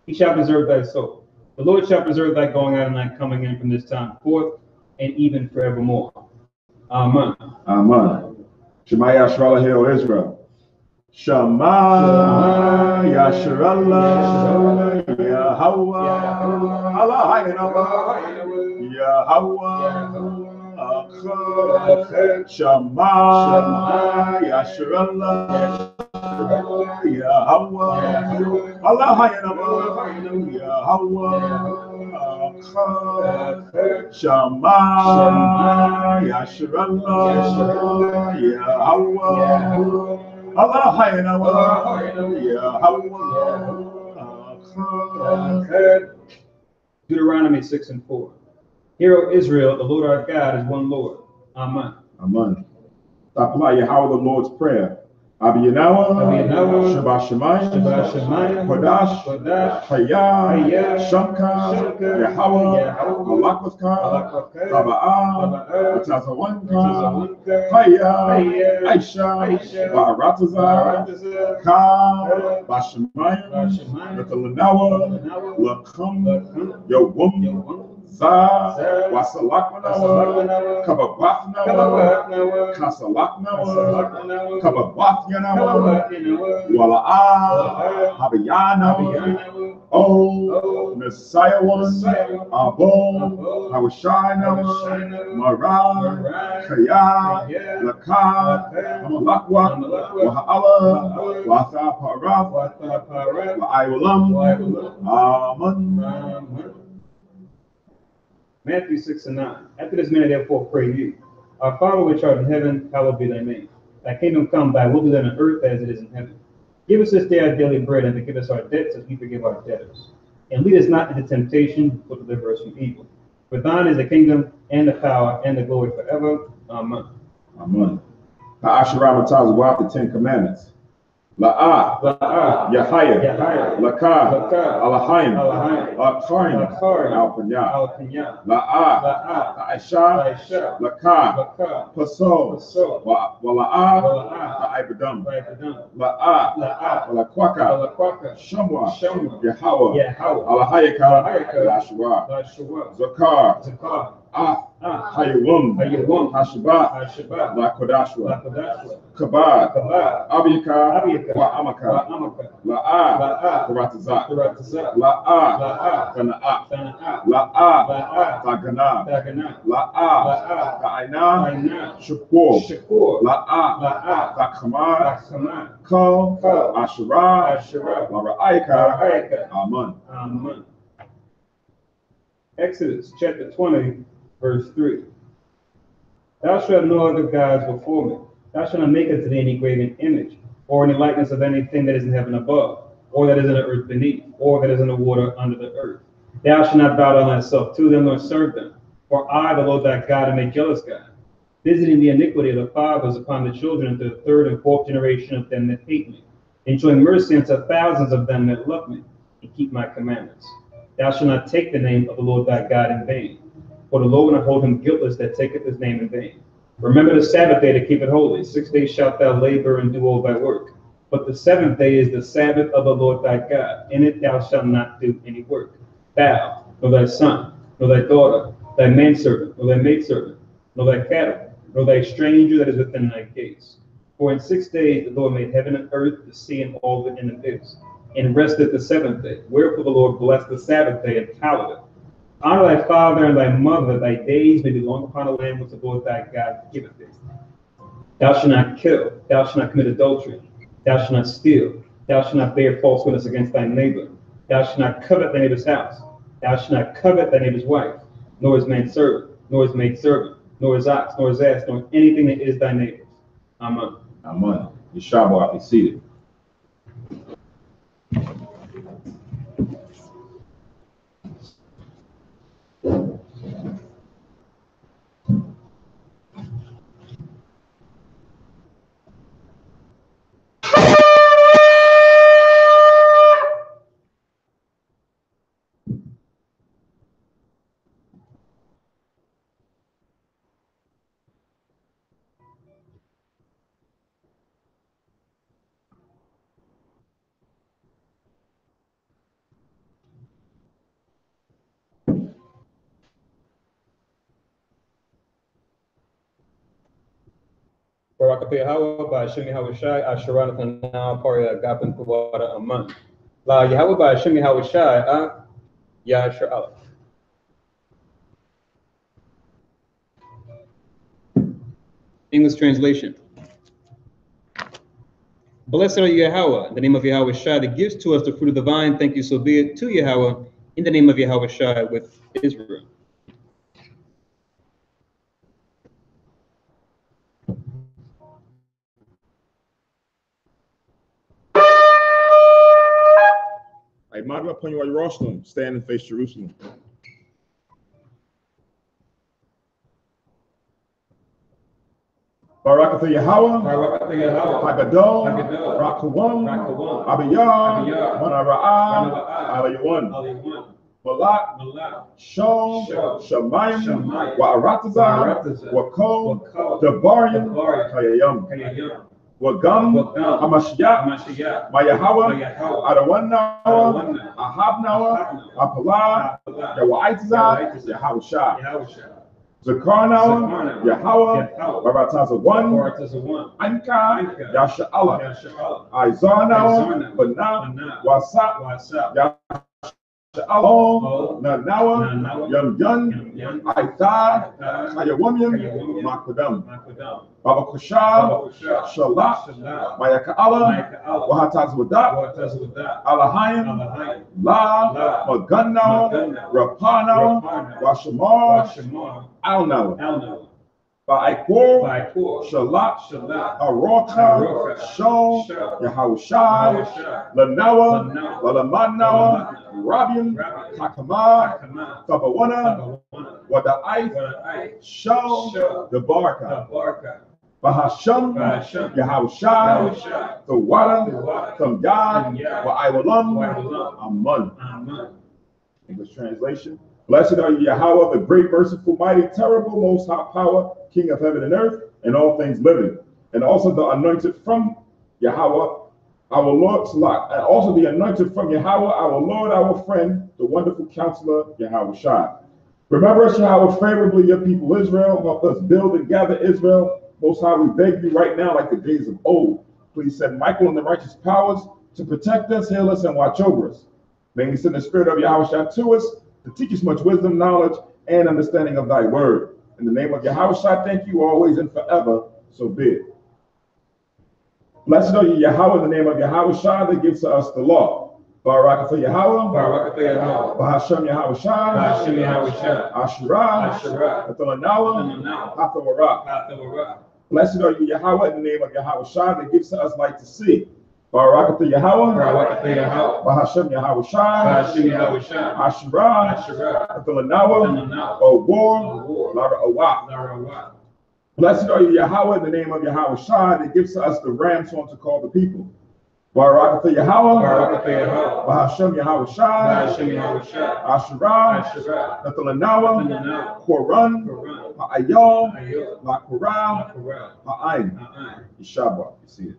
He shall preserve thy soul. The Lord shall preserve thy going out and thy coming in from this time forth and even forevermore. Amen. Amen. Shema Yashrala, hail Israel. Shema Yashrala, Yahweh, Allah, Yahweh, Shema Yashrala, Yahweh, Allah, Yahweh, Shema Yashrala, Yahweh, Allah, Yahweh. Deuteronomy 6:4. Hear, O Israel, the Lord our God is one Lord. Amen. Amen. Apply Yahweh the Lord's Prayer. Abiyanawa, Shabbat Shemayim, Kodash, Hayah, Shamka, Yahweh, Malakwaka, Taba'ah, Atazawanka, Hayah, Aisha, Ba'arataza, Ka, Bashemayim, Nakalanawa, Lakam, Yawum, Za, Wasalakmanawa, Kababafnawa, Kasalaknawa, Kababathanawa, Wala'ah, Habiyana, O, Messiah one, Abo, Hawashinawa, Marah, Kaya, Lakad, Amalakwa, Waha'ala, Watha Paraf, Wa'iwalam, Amen. Matthew 6:9. After this manner, therefore, pray you. Our Father which art in heaven, hallowed be thy name. Thy kingdom come, thy will be done on earth as it is in heaven. Give us this day our daily bread, and forgive us our debts as we forgive our debtors. And lead us not into temptation, but deliver us from evil. For thine is the kingdom, and the power, and the glory forever. Amen. Amen. Ha'asherah Mataz, go after 10 Commandments. La'ah, Yahaya, Lakad, Alahayim, La'akarim, Al-Panya, La'ah, Ta'aisha, Lakad, Paso, Wala'ah, Ta'ibadam, La'ah, Walakwaka, Shamwa, Yahweh, Alahayaka, Lashua, Zakar, Hayawum, Hashabat, Lakodashwa, Kabad, Abiyaka, Wa'amaka, La'ah, Karatazak, La'ah, Tana'ah, La'ah, Taganah, La'ah, Ta'aina, Shakur, La'ah, Takamar, Kal, Asherah, Lara'aika, Amen. Exodus chapter 20, verse 3. Thou shalt have no other gods before me. Thou shalt not make unto thee any graven image, or any likeness of anything that is in heaven above, or that is in the earth beneath, or that is in the water under the earth. Thou shalt not bow down thyself to them, nor serve them. For I, the Lord thy God, am a jealous God, visiting the iniquity of the fathers upon the children unto the third and fourth generation of them that hate me, and showing mercy unto thousands of them that love me, and keep my commandments. Thou shalt not take the name of the Lord thy God in vain, for the Lord will not hold him guiltless that taketh his name in vain. Remember the Sabbath day to keep it holy. 6 days shalt thou labor and do all thy work. But the seventh day is the Sabbath of the Lord thy God. In it thou shalt not do any work. Thou, nor thy son, nor thy daughter, thy manservant, nor thy maidservant, nor thy cattle, nor thy stranger that is within thy gates. For in 6 days the Lord made heaven and earth, the sea, and all that in it is, and rested the seventh day. Wherefore the Lord blessed the Sabbath day and hallowed it. Honor thy father and thy mother, that thy days may be long upon the land which the Lord thy God giveth thee. Thou shalt not kill, thou shalt not commit adultery, thou shalt not steal, thou shalt not bear false witness against thy neighbor, thou shalt not covet thy neighbor's house, thou shalt not covet thy neighbor's wife, nor his manservant, nor his maidservant, nor his ox, nor his ass, nor anything that is thy neighbor's. Amen. Amen. Yeshua, be seated. Barakatha Yahweh, by Hashem Yahweh Shai, Asherah Nathanael, Paria Gapin Kuvada Aman. La Yahweh by Hashem Yahweh Shai, Yashar Allah. English translation. Blessed are you, Yahweh, in the name of Yahweh Shai, that gives to us the fruit of the vine. Thank you, so be it, to Yahweh, in the name of Yahweh Shai, with Israel. I model upon you while you're Jerusalem, stand and face Jerusalem. Barakatha Yahweh, Hagadol, Rakawam, Abiyah, Manara'ah, Alayawan, Malak, Shom, Shemayim, Wa'aratazah, Wako, Dabarian, Hayayam. Wagam, Hamashiach, Mayahawa, Adawan Ahab Nawa, Apalah, Yawaitzah, Yahweh Shah. Zakar Nawa, Yahweh, Barataza 1, Anka, Yasha Allah, Izar Nawa, Banah, Wasap, Yasha Nawa, Yum, Aitha, Hayawamium, Makudam. Baba Kushal, Shalat, Mayaka Allah, Wahataz Wadat, Alahayim, La, Maganawa, Rapanawa, Washamar, Alnawa, Ba'ikor, Shalat, Arota, Shom, Yahushai, Lanawa, Lalamanawa, Rabian, Takama, Tabawana, Wada'ai, Shom, the Baraka. Bahasham, Yahushai, the Wada, from Yad, Wa'iwalam, Amun. English translation. Blessed are you, Yahweh, the great, merciful, mighty, terrible, most high power, King of heaven and earth, and all things living. And also the anointed from Yahweh, our Lord, and also the anointed from Yahweh, our Lord, our friend, the wonderful counselor, Yahweh Shai. Remember us, Yahweh, favorably, your people Israel. Help us build and gather Israel. Most High, we beg you right now, like the days of old. Please send Michael and the righteous powers to protect us, heal us, and watch over us. May we send the spirit of Yahweh Shai to us to teach us much wisdom, knowledge, and understanding of thy word. In the name of Yahweh Shai, thank you always and forever. So be it. Blessed are you, Yahweh, in the name of Yahweh Shai, that gives to us the law. Barakatha Yahweh, Bahasham Yahweh Shai, Asherah, Athalanawa, Hathawara. Blessed are you, Yahweh, in the name of Yahweh Shai, that gives to us light to see. Barakatha Yahweh, Bahasham Yahweh Shai, Asherah, Athalanawa, War, Lara Awak. Blessed are you, Yahweh, in the name of Yahweh Shai, that gives to us the ram's horn to call the people. Barakatha Yahweh, Bahasham Yahweh Shai, Asherah, Athalanawa, Koran, Ha'ayal, La'Korah, Ha'ayin. Yeshabah, you see it.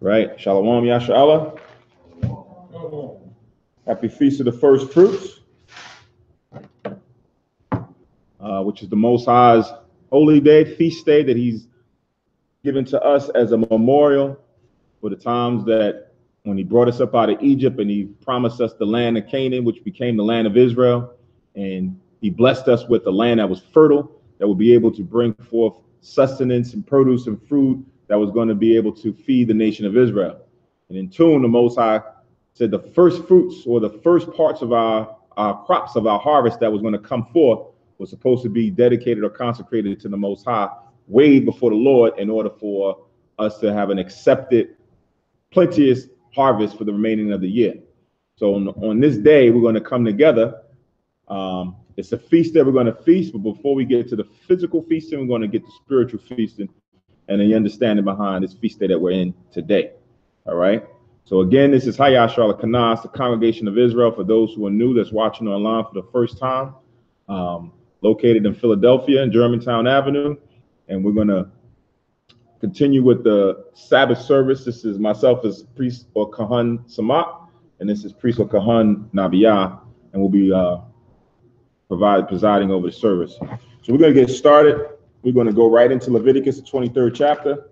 Right. Shalom, Yasha Allah. Happy Feast of the First Fruits, which is the Most High's holy day, feast day that he's given to us as a memorial for the times that when he brought us up out of Egypt and he promised us the land of Canaan, which became the land of Israel. And he blessed us with a land that was fertile, that would be able to bring forth sustenance and produce and fruit that was going to be able to feed the nation of Israel. And in tune, the Most High said the first fruits or the first parts of our crops of our harvest that was going to come forth was supposed to be dedicated or consecrated to the Most High, weighed before the Lord in order for us to have an accepted, plenteous harvest for the remaining of the year. So on this day, we're going to come together. It's a feast that we're going to feast, but before we get to the physical feasting, we're going to get to spiritual feasting and the understanding behind this feast day that we're in today. All right. So again, this is Hayash Kanas, the Congregation of Israel, for those who are new that's watching online for the first time, located in Philadelphia and Germantown Avenue. And we're going to continue with the Sabbath service. This is myself as priest or Kahan Samat, and this is priest or Kahan Nabiyah, and we'll be presiding over the service. So we're going to get started. We're going to go right into Leviticus, the 23rd chapter.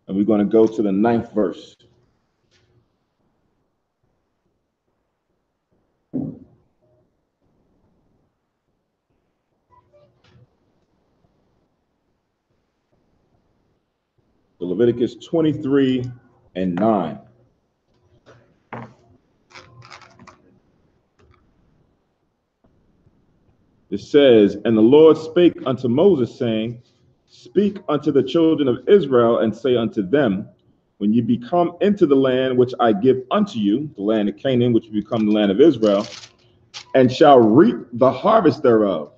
And we're going to go to the 9th verse. So Leviticus 23 and 9. It says, and the Lord spake unto Moses, saying, speak unto the children of Israel, and say unto them, when you become into the land which I give unto you, the land of Canaan, which will become the land of Israel, and shall reap the harvest thereof,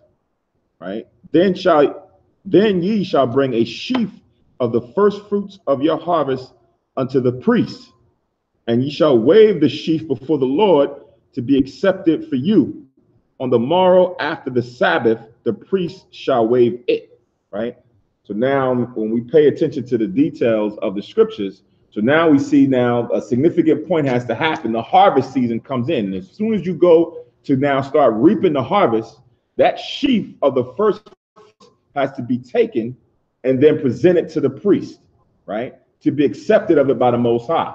right? Then ye shall bring a sheaf of the first fruits of your harvest unto the priest, and ye shall wave the sheaf before the Lord to be accepted for you. On the morrow after the Sabbath, the priest shall wave it, right? So now when we pay attention to the details of the scriptures, so now we see now a significant point has to happen. The harvest season comes in. And as soon as you go to now start reaping the harvest, that sheaf of the first has to be taken and then presented to the priest, right? To be accepted of it by the Most High.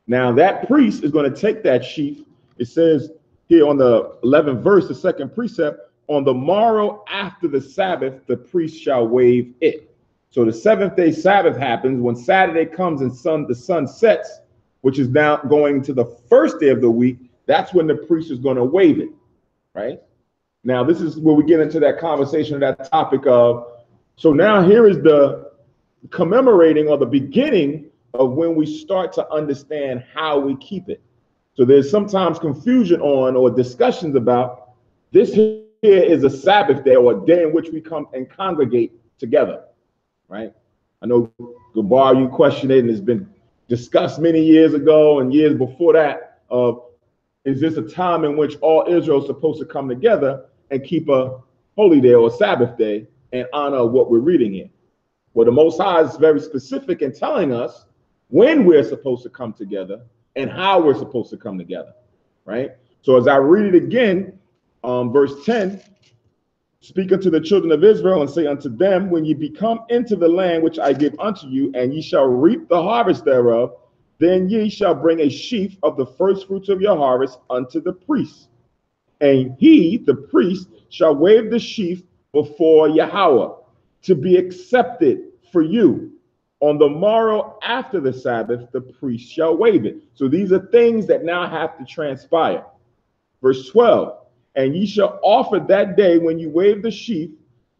Now that priest is going to take that sheaf. It says here on the 11th verse, the second precept, on the morrow after the Sabbath, the priest shall wave it. So the 7th day Sabbath happens when Saturday comes and the sun sets, which is now going to the first day of the week. That's when the priest is going to wave it, right? Now, this is where we get into that conversation, that topic of, so now here is the commemorating or the beginning of when we start to understand how we keep it. So there's sometimes confusion on or discussions about this here is a Sabbath day or a day in which we come and congregate together, right? I know, Gabar, you questioned it, and it's been discussed many years ago and years before that of, is this a time in which all Israel is supposed to come together and keep a holy day or a Sabbath day and honor what we're reading here? Well, the Most High is very specific in telling us when we're supposed to come together and how we're supposed to come together, right? So as I read it again, verse 10, speak unto the children of Israel and say unto them, when ye become into the land which I give unto you, and ye shall reap the harvest thereof, then ye shall bring a sheaf of the first fruits of your harvest unto the priest. And he, the priest, shall wave the sheaf before Yahweh to be accepted for you. On the morrow after the Sabbath, the priest shall wave it. So these are things that now have to transpire. Verse 12, and ye shall offer that day when you wave the sheaf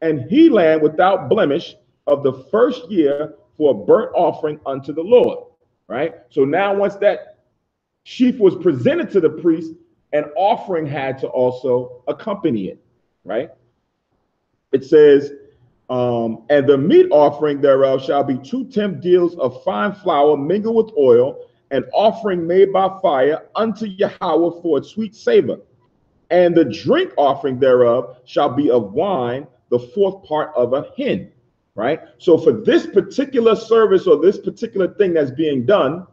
and he lamb without blemish of the first year for a burnt offering unto the Lord, right? So now once that sheaf was presented to the priest, an offering had to also accompany it, right? It says, and the meat offering thereof shall be 2 tenth deals of fine flour mingled with oil, an offering made by fire unto Yahweh for a sweet savor. And the drink offering thereof shall be of wine, the 4th part of a hin, right? So for this particular service or this particular thing that's being done,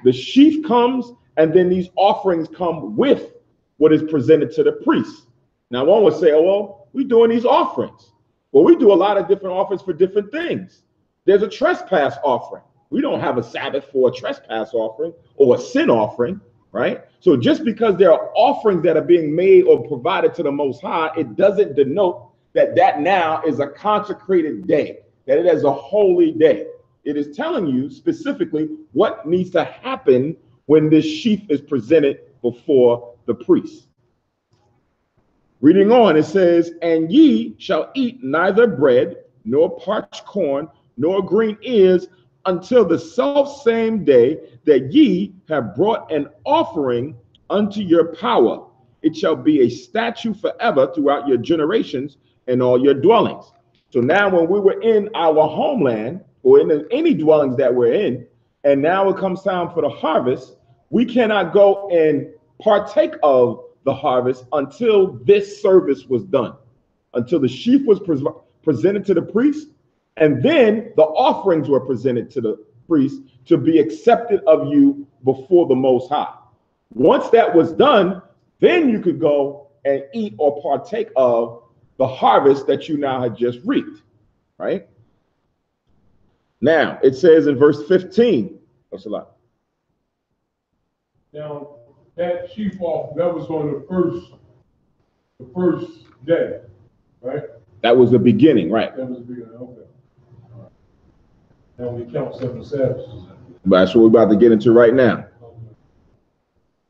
the sheaf comes and then these offerings come with what is presented to the priest. Now one would say, oh, well, we're doing these offerings. Well, we do a lot of different offerings for different things. There's a trespass offering. We don't have a Sabbath for a trespass offering or a sin offering, right? So just because there are offerings that are being made or provided to the Most High, it doesn't denote that that now is a consecrated day, that it is a holy day. It is telling you specifically what needs to happen when this sheaf is presented before the priest. Reading on, it says, and ye shall eat neither bread, nor parched corn, nor green ears, until the selfsame day that ye have brought an offering unto your power. It shall be a statute forever throughout your generations and all your dwellings. So now when we were in our homeland, or in any dwellings that we're in, and now it comes time for the harvest, we cannot go and partake of the harvest until this service was done, until the sheaf was presented to the priest, and then the offerings were presented to the priest to be accepted of you before the Most High. Once that was done, then you could go and eat or partake of the harvest that you now had just reaped, right? Now, it says in verse 15, what's a lot? Now, that sheaf off, that was on the first day, right? That was the beginning, right? That was the beginning, okay. All right. Now we count 7 Sabbaths. That's what we're about to get into right now.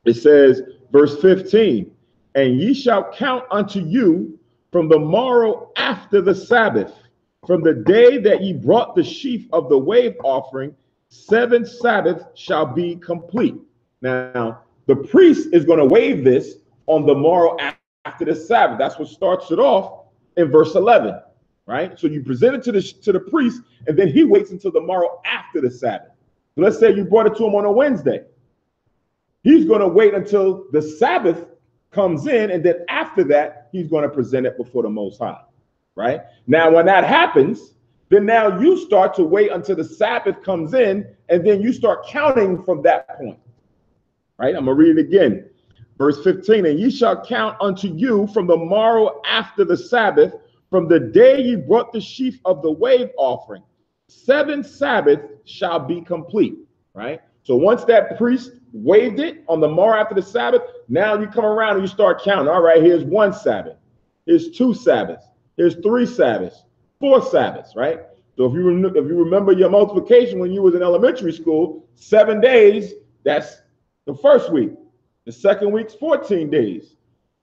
It says, verse 15, and ye shall count unto you from the morrow after the Sabbath, from the day that ye brought the sheaf of the wave offering, 7 Sabbaths shall be complete. Now, the priest is going to wave this on the morrow after the Sabbath. That's what starts it off in verse 11, right? So you present it to the priest, and then he waits until the morrow after the Sabbath. So let's say you brought it to him on a Wednesday. He's going to wait until the Sabbath comes in, and then after that, he's going to present it before the Most High, right? Now, when that happens, then now you start to wait until the Sabbath comes in, and then you start counting from that point, right? I'm going to read it again. Verse 15, and ye shall count unto you from the morrow after the Sabbath, from the day ye brought the sheaf of the wave offering. 7 Sabbaths shall be complete, right? So once that priest waved it on the morrow after the Sabbath, now you come around and you start counting. All right, here's 1 Sabbath, here's 2 Sabbaths, here's 3 Sabbaths, 4 Sabbaths, right? So if you remember your multiplication when you was in elementary school, 7 days, that's the first week. The second week's 14 days.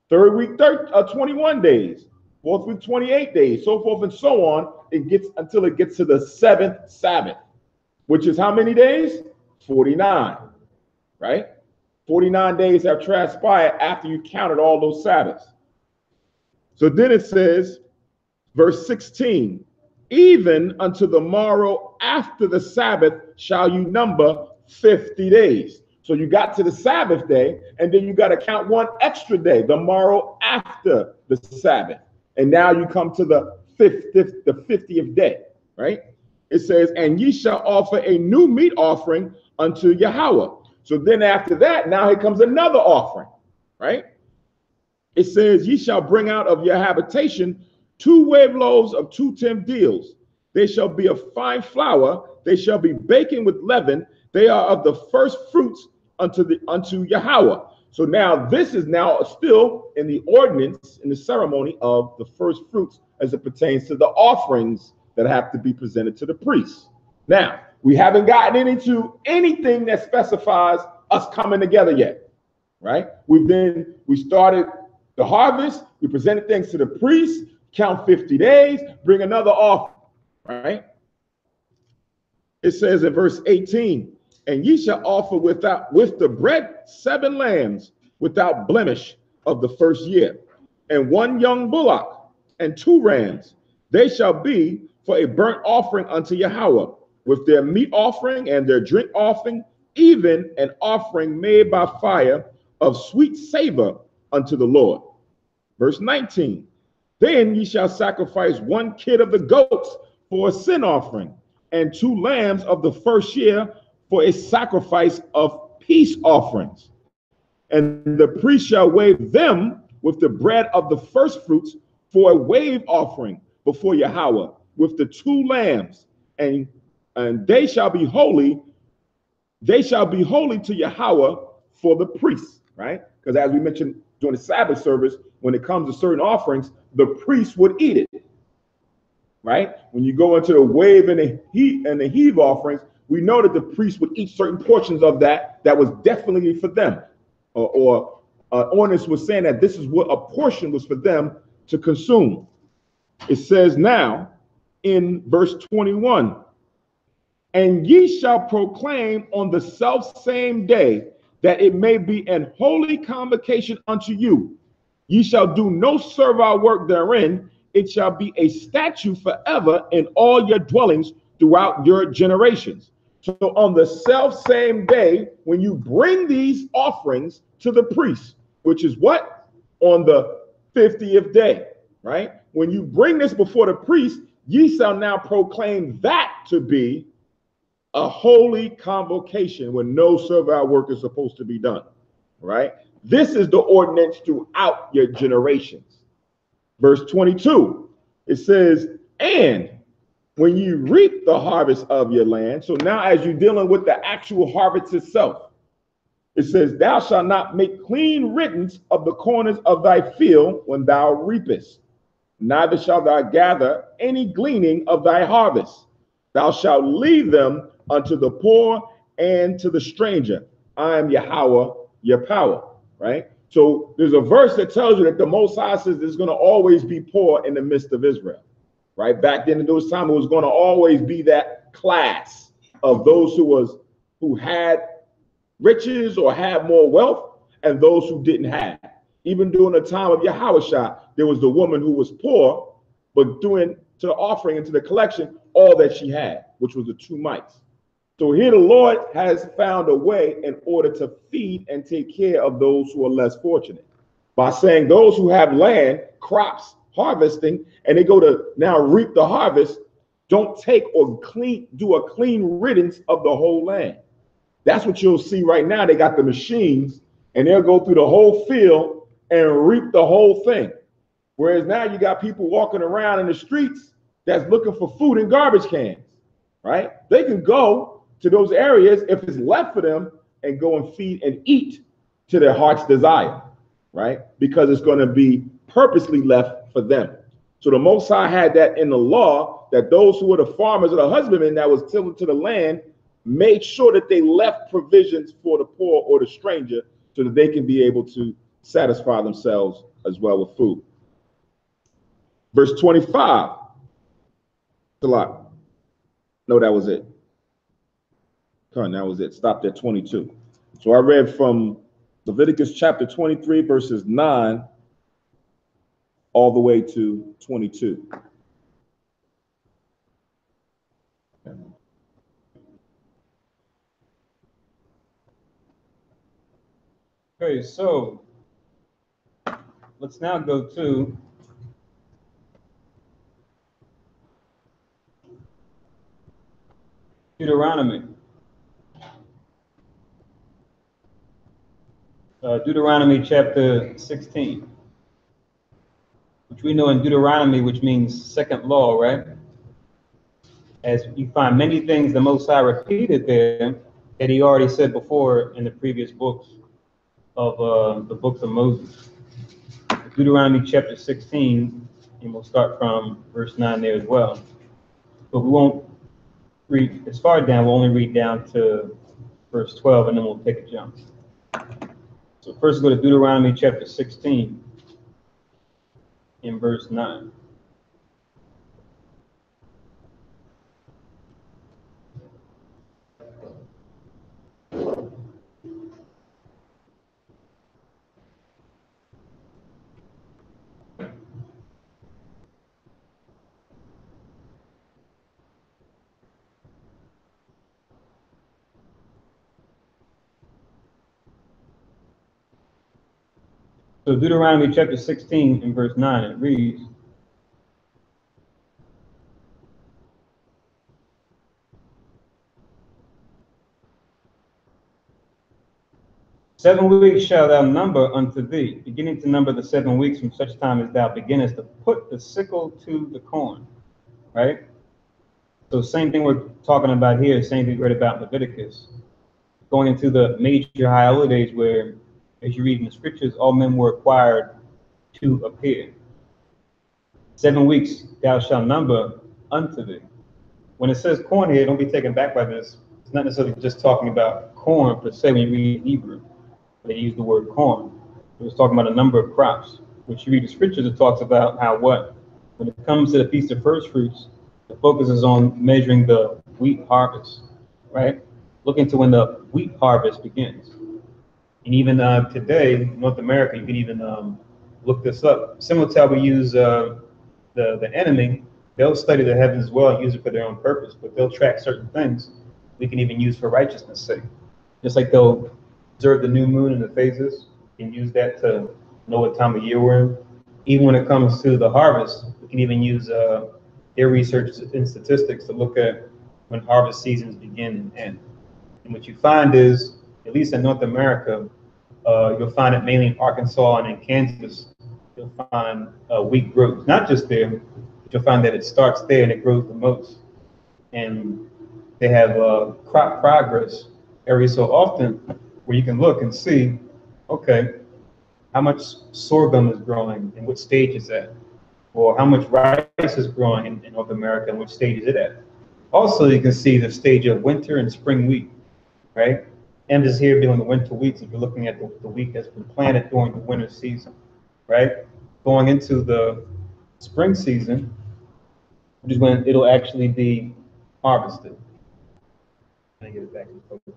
Third week, 21 days. Fourth week, 28 days, so forth and so on. It gets until it gets to the 7th Sabbath, which is how many days? 49, right? 49 days have transpired after you counted all those Sabbaths. So then it says, verse 16, even unto the morrow after the Sabbath shall you number 50 days. So you got to the Sabbath day, and then you got to count 1 extra day, the morrow after the Sabbath. And now you come to the 50th day, right? It says, and ye shall offer a new meat offering unto Yahweh. So then after that, now here comes another offering, right? It says, ye shall bring out of your habitation 2 wave loaves of 2 tenth deals. They shall be of fine flour. They shall be baking with leaven. They are of the first fruits unto Yahweh. So now this is now still in the ordinance, in the ceremony of the first fruits as it pertains to the offerings that have to be presented to the priests. Now, we haven't gotten into anything that specifies us coming together yet, right? We started the harvest, we presented things to the priest, count 50 days, bring another offering, right? It says in verse 18, and ye shall offer with the bread 7 lambs without blemish of the first year, and 1 young bullock, and 2 rams. They shall be for a burnt offering unto Yahweh, with their meat offering and their drink offering, even an offering made by fire of sweet savor unto the Lord. Verse 19, then ye shall sacrifice 1 kid of the goats for a sin offering, and 2 lambs of the first year for a sacrifice of peace offerings. And the priest shall wave them with the bread of the first fruits for a wave offering before Yahweh, with the 2 lambs, and they shall be holy. They shall be holy to Yahweh for the priests, right? Because as we mentioned during the Sabbath service, when it comes to certain offerings, the priest would eat it, right? When you go into the wave and the heave offerings, we know that the priest would eat certain portions of that was definitely for them. Ornus was saying that this is what a portion was for them to consume. It says now in verse 21, and ye shall proclaim on the self same day that it may be an holy convocation unto you. Ye shall do no servile work therein. It shall be a statute forever in all your dwellings throughout your generations. So on the self same day, when you bring these offerings to the priest, which is what? On the 50th day, right? When you bring this before the priest, ye shall now proclaim that to be a holy convocation when no servile work is supposed to be done, right? This is the ordinance throughout your generations. Verse 22, it says, and when you reap the harvest of your land, so now as you're dealing with the actual harvest itself, it says, thou shalt not make clean riddance of the corners of thy field when thou reapest, neither shalt thou gather any gleaning of thy harvest. Thou shalt leave them unto the poor and to the stranger. I am Yahweh, your power, right? So there's a verse that tells you that the Most High says there's going to always be poor in the midst of Israel, right? Back then in those times, it was going to always be that class of those who had riches or had more wealth and those who didn't have. Even during the time of Yahushua, there was the woman who was poor, but doing to the offering and to the collection all that she had, which was the 2 mites. So here the Lord has found a way in order to feed and take care of those who are less fortunate by saying those who have land, crops, harvesting, and they go to now reap the harvest, don't take or do a clean riddance of the whole land. That's what you'll see right now. They got the machines and they'll go through the whole field and reap the whole thing. Whereas now you got people walking around in the streets that's looking for food in garbage cans, right? They can go to those areas if it's left for them and go and feed and eat to their heart's desire, right? Because it's going to be purposely left for them. So the Most High had that in the law that those who were the farmers or the husbandmen that was tilling to the land made sure that they left provisions for the poor or the stranger so that they can be able to satisfy themselves as well with food. Verse 25. A lot. No, that was it. Come on, that was it. Stopped at 22. So I read from Leviticus chapter 23, verses 9 all the way to 22. Okay, so let's now go to Deuteronomy. Deuteronomy chapter 16, which we know in Deuteronomy, which means second law, right? As you find many things the Most High repeated there that he already said before in the previous books of the books of Moses. Deuteronomy chapter 16, and we'll start from verse 9 there as well. But we won't read as far down, we'll only read down to verse 12, and then we'll take a jump. So first go to Deuteronomy chapter 16 in verse 9. So Deuteronomy chapter 16 and verse 9, it reads, "7 weeks shalt thou number unto thee, beginning to number the 7 weeks from such time as thou beginnest to put the sickle to the corn." Right? So same thing we're talking about here, same thing we read about in Leviticus. Going into the major high holidays where, as you read in the scriptures, all men were required to appear. 7 weeks thou shalt number unto thee. When it says corn here, don't be taken back by this. It's It's not necessarily just talking about corn per se when you read Hebrew. They use the word corn. It was talking about a number of crops. When you read the scriptures, it talks about how when it comes to the Feast of Firstfruits, the focus is on measuring the wheat harvest, right? Looking to when the wheat harvest begins. And even today, North America, you can even look this up. Similar to how we use the enemy, they'll study the heavens as well and use it for their own purpose, but they'll track certain things we can even use for righteousness' sake. Just like they'll observe the new moon and the phases and use that to know what time of year we're in. Even when it comes to the harvest, we can even use their research and statistics to look at when harvest seasons begin and end. And what you find is, at least in North America, you'll find it mainly in Arkansas and in Kansas. You'll find wheat growth, not just there, but you'll find that it starts there and it grows the most. And they have crop progress every so often where you can look and see, okay, how much sorghum is growing and what stage is that? Or how much rice is growing in North America and which stage is it at? Also, you can see the stage of winter and spring wheat, right? And is here doing the winter wheats if you're looking at the wheat that's been planted during the winter season, right? Going into the spring season, which is when it'll actually be harvested. Let me get it back in focus.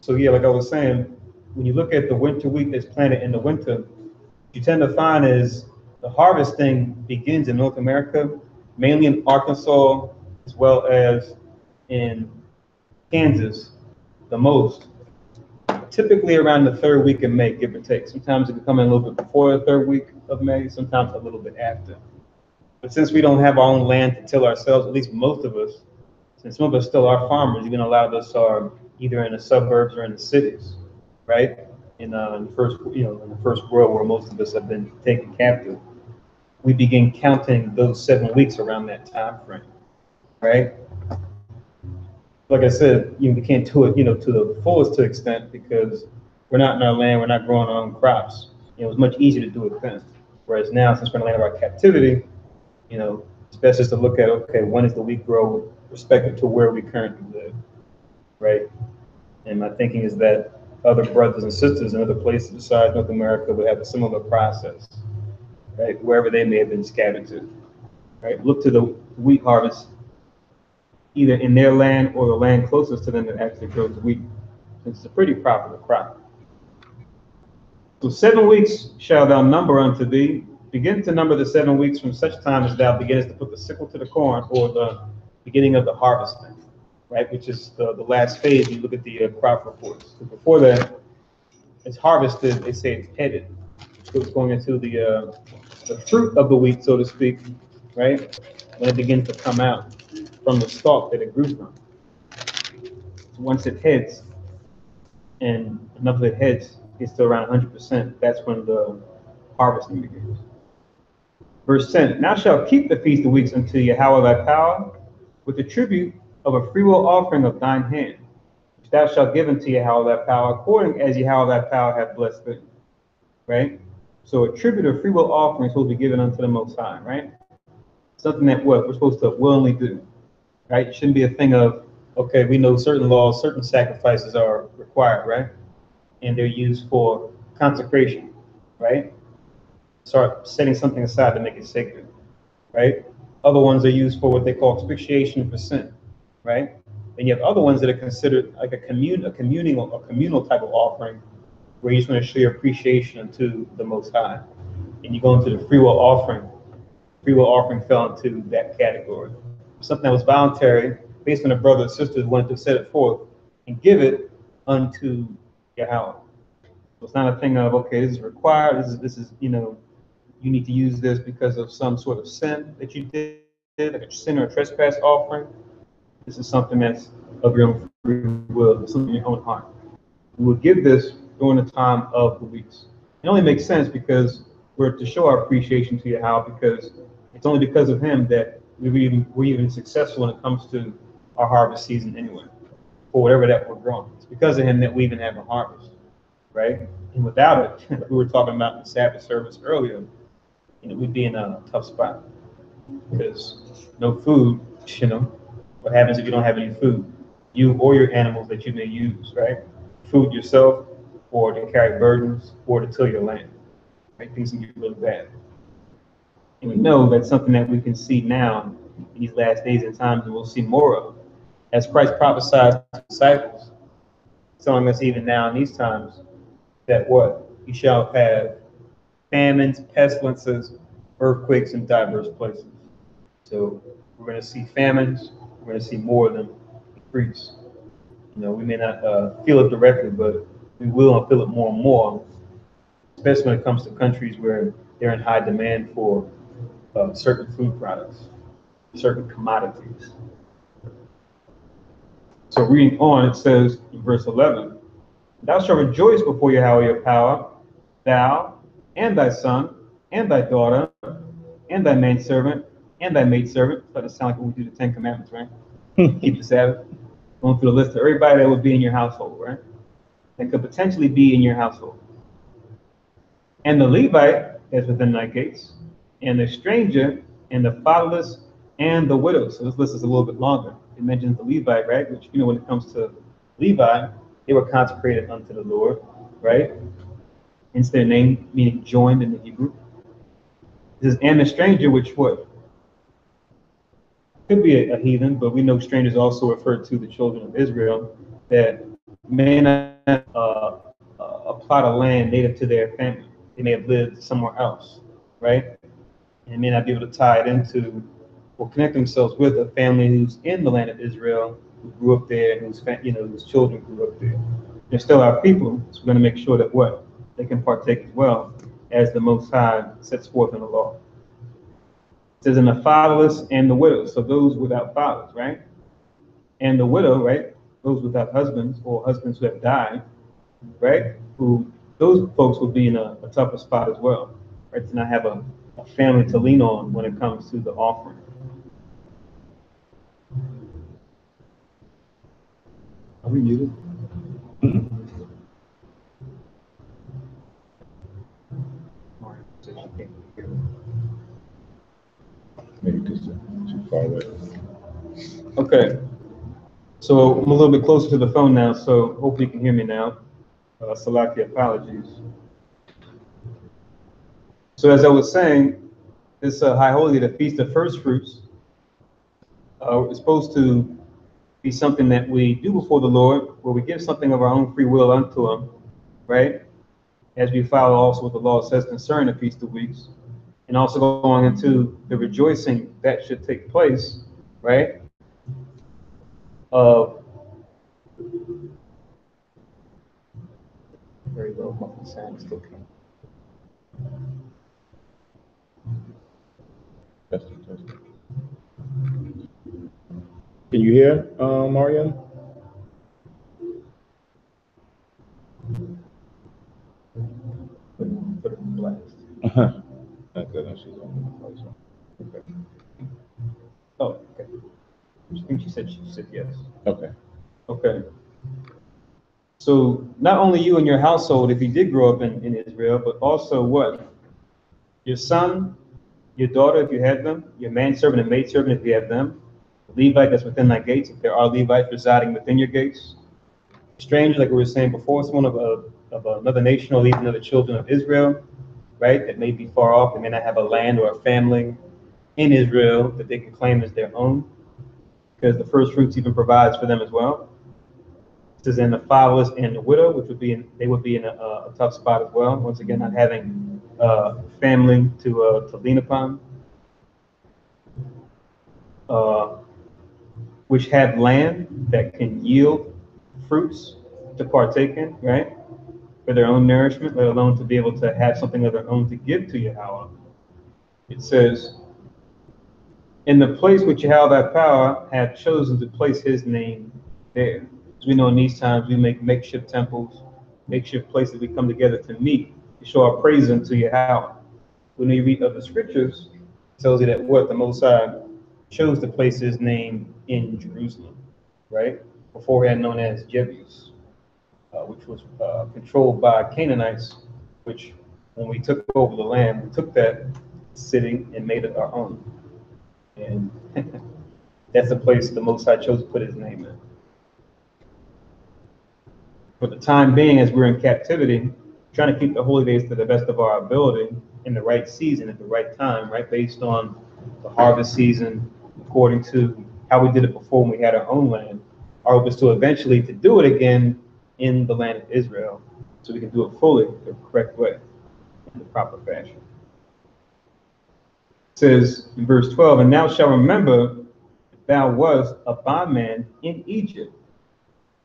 So yeah, like I was saying, when you look at the winter wheat that's planted in the winter, what you tend to find is the harvesting begins in North America, mainly in Arkansas, as well as in Kansas, the most. Typically around the third week of May, give or take. Sometimes it can come in a little bit before the third week of May, sometimes a little bit after. But since we don't have our own land to till ourselves, at least most of us, since some of us still are farmers, even a lot of us are either in the suburbs or in the cities, right? In the first world where most of us have been taken captive, we begin counting those 7 weeks around that time frame, right? Like I said, we can't do it, to the fullest extent because we're not in our land, we're not growing our own crops. It was much easier to do it then. Whereas now, since we're in the land of our captivity, it's best just to look at, okay, when is the wheat grow respective to where we currently live, right? And my thinking is that other brothers and sisters in other places besides North America would have a similar process, right? Wherever they may have been scattered to, right? Look to the wheat harvest either in their land or the land closest to them that actually grows wheat. It's a pretty profitable crop. So 7 weeks shall thou number unto thee. Begin to number the 7 weeks from such time as thou beginnest to put the sickle to the corn, or the beginning of the harvesting, right? Which is the last phase. You look at the crop reports. So before that, it's harvested. They say it's headed. So it's going into the fruit of the wheat, so to speak, right? When it begins to come out from the stalk that it grew from. So once it heads, and enough of it heads gets to around 100%, that's when the harvesting begins. Verse 10, Thou shalt keep the feast of weeks unto Yahweh thy power, with the tribute of a freewill offering of thine hand, which thou shalt give unto Yahweh thy power, according as Yahweh thy power hath blessed thee. Right? So a tribute of freewill offering is supposed to be given unto the Most High, right? Something that we're supposed to willingly do. Right? It shouldn't be a thing of, okay, we know certain laws, certain sacrifices are required, right? And they're used for consecration, right? Start setting something aside to make it sacred, right? Other ones are used for what they call expiation for sin, right? And you have other ones that are considered like a communal type of offering, where you just want to show your appreciation to the Most High. And you go into the free will offering. Free will offering fell into that category. Something that was voluntary, based on the brothers and sisters wanted to set it forth and give it unto Yahweh. So it's not a thing of, okay, this is required. This is you need to use this because of some sort of sin that you did, like a sin or a trespass offering. This is something that's of your own free will, something in your own heart. We will give this during the time of the weeks. It only makes sense because we're to show our appreciation to Yahweh, because it's only because of him that we're even successful when it comes to our harvest season anyway, or whatever that we're growing. It's because of him that we even have a harvest, right? And without it, like we were talking about in the Sabbath service earlier, we'd be in a tough spot because no food, What happens if you don't have any food? You or your animals that you may use, right? Food yourself, or to carry burdens, or to till your land. Right? Things can get really bad. And we know that's something that we can see now in these last days and times, and we'll see more of. As Christ prophesied to the disciples, telling us even now in these times that what? You shall have famines, pestilences, earthquakes in diverse places. So we're going to see famines, we're going to see more of them increase. You know, we may not feel it directly, but we will feel it more and more, especially when it comes to countries where they're in high demand for certain food products, certain commodities. So reading on, it says in verse 11, thou shalt rejoice before Yahweh your power, thou and thy son and thy daughter and thy manservant and thy maidservant. But it sounds like when we do the Ten Commandments, right? Keep the Sabbath. Going through the list of everybody that would be in your household, right? That could potentially be in your household. And the Levite that's within thy gates, and the stranger, and the fatherless, and the widow. So this list is a little bit longer. It mentions the Levite, right? Which, you know, when it comes to Levi, they were consecrated unto the Lord, right? Hence their name, meaning joined in the Hebrew. It says, and the stranger, which what? Could be a heathen, but we know strangers also refer to the children of Israel that may not a plot of land native to their family. They may have lived somewhere else, right? And may not be able to tie it into or connect themselves with a family who's in the land of Israel, who grew up there, whose whose children grew up there. They're still our people, so we're going to make sure that what they can partake as well as the Most High sets forth in the law. It says, in the fatherless and the widows, so those without fathers, right? And the widow, right? Those without husbands or husbands who have died, right? Who those folks would be in a tougher spot as well, right? To not have a family to lean on when it comes to the offering. Are we muted? Maybe because too far away. Okay. So I'm a little bit closer to the phone now, so hopefully you can hear me now. Salaki, apologies. So as I was saying, this High Holy, the Feast of Firstfruits, is supposed to be something that we do before the Lord, where we give something of our own free will unto Him, right? As we follow also what the law says concerning the Feast of Weeks, and also going into the rejoicing that should take place, right? Of very low muffled sound still coming. Testing. Can you hear, Mariam? Put it in blast. Okay, she's on. Okay. Oh, okay. I think she said yes. Okay. Okay. So not only you and your household, if you did grow up in Israel, but also what? Your son, your daughter, if you have them, your manservant and maidservant, if you have them, the Levite that's within thy gates, if there are Levites residing within your gates, stranger, like we were saying before, someone of another nation or even of the children of Israel, right, that may be far off, they may not have a land or a family in Israel that they can claim as their own, because the first fruits even provides for them as well. It says, in the fatherless and the widow, which would be they would be in a tough spot as well. Once again, not having family to lean upon, which have land that can yield fruits to partake in, right, for their own nourishment, let alone to be able to have something of their own to give to Yahweh. It says, in the place which Yahweh thy power hath chosen to place His name there. As we know, in these times we make makeshift temples, makeshift places we come together to meet, to show our praise unto Yahweh. When you read of the scriptures, it tells you that what the Most High chose to place His name in Jerusalem, right? Beforehand known as Jebus, which was controlled by Canaanites, which when we took over the land, we took that city and made it our own. And That's the place the Most High chose to put his name in. For the time being, as we're in captivity, trying to keep the holy days to the best of our ability in the right season at the right time, right? Based on the harvest season, according to how we did it before when we had our own land. Our hope is to eventually to do it again in the land of Israel, so we can do it fully the correct way, in the proper fashion. It says in verse 12, and thou shalt remember that thou wast a bondman in Egypt.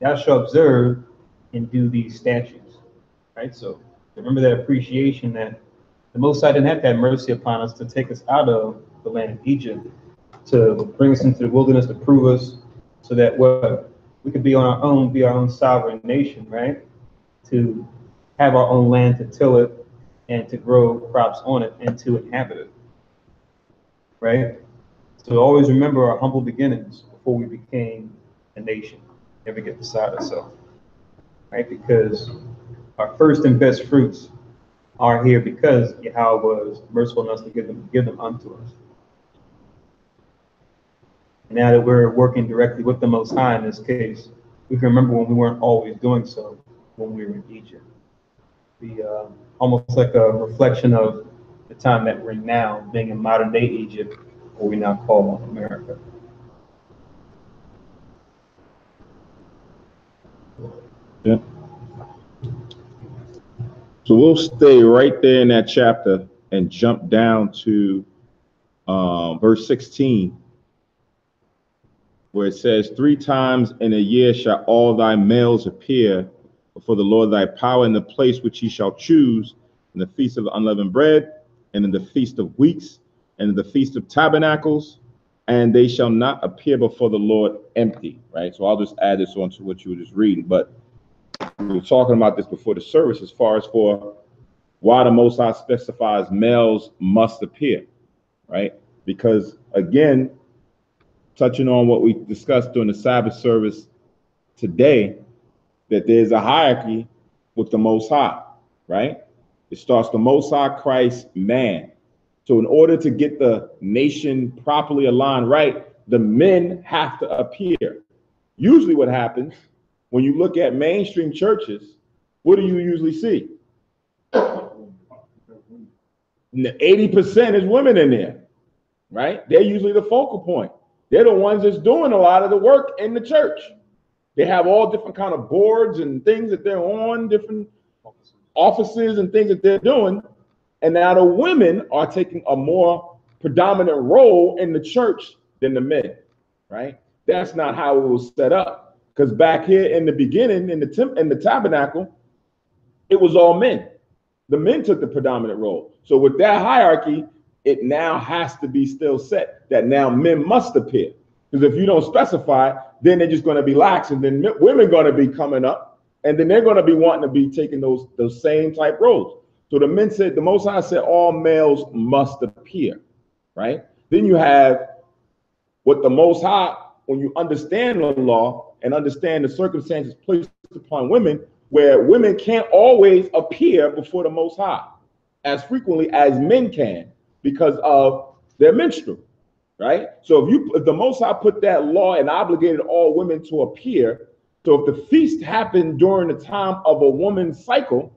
Thou shalt observe and do these statutes. Right? So remember that appreciation that the Most High didn't have to have mercy upon us to take us out of the land of Egypt, to bring us into the wilderness, to prove us, so that we could be on our own, be our own sovereign nation, right? To have our own land to till it and to grow crops on it and to inhabit it, right? So always remember our humble beginnings before we became a nation. Never get beside ourselves, right? Because our first and best fruits are here because Yahweh was merciful enough to give them unto us. And now that we're working directly with the Most High in this case, we can remember when we weren't always doing so when we were in Egypt. The almost like a reflection of the time that we're in now, being in modern day Egypt, what we now call America. Yeah. So we'll stay right there in that chapter and jump down to verse 16, where it says, 3 times in a year shall all thy males appear before the Lord thy power in the place which he shall choose, in the feast of unleavened bread, and in the feast of weeks, and in the feast of tabernacles, and they shall not appear before the Lord empty. Right? So I'll just add this on to what you were just reading. But we were talking about this before the service as far as for why the Most High specifies males must appear, right? Because again, touching on what we discussed during the Sabbath service today, that there's a hierarchy with the Most High, right? It starts the Most High, Christ, man. So in order to get the nation properly aligned right, the men have to appear. Usually what happens when you look at mainstream churches, what do you usually see? 80% is women in there, right? They're usually the focal point. They're the ones that's doing a lot of the work in the church. They have all different kind of boards and things that they're on, different offices and things that they're doing. And now the women are taking a more predominant role in the church than the men, right? That's not how it was set up. Because back here in the beginning, in the tabernacle, it was all men. The men took the predominant role. So with that hierarchy, it now has to be still set that now men must appear. Because if you don't specify, then they're just going to be lax, and then women are going to be coming up, and then they're going to be wanting to be taking those same type roles. So the men said, the Most High said, all males must appear, right? Then you have what the Most High, when you understand the law and understand the circumstances placed upon women, where women can't always appear before the Most High as frequently as men can because of their menstrual, right? So if the Most High put that law and obligated all women to appear, so if the feast happened during the time of a woman's cycle,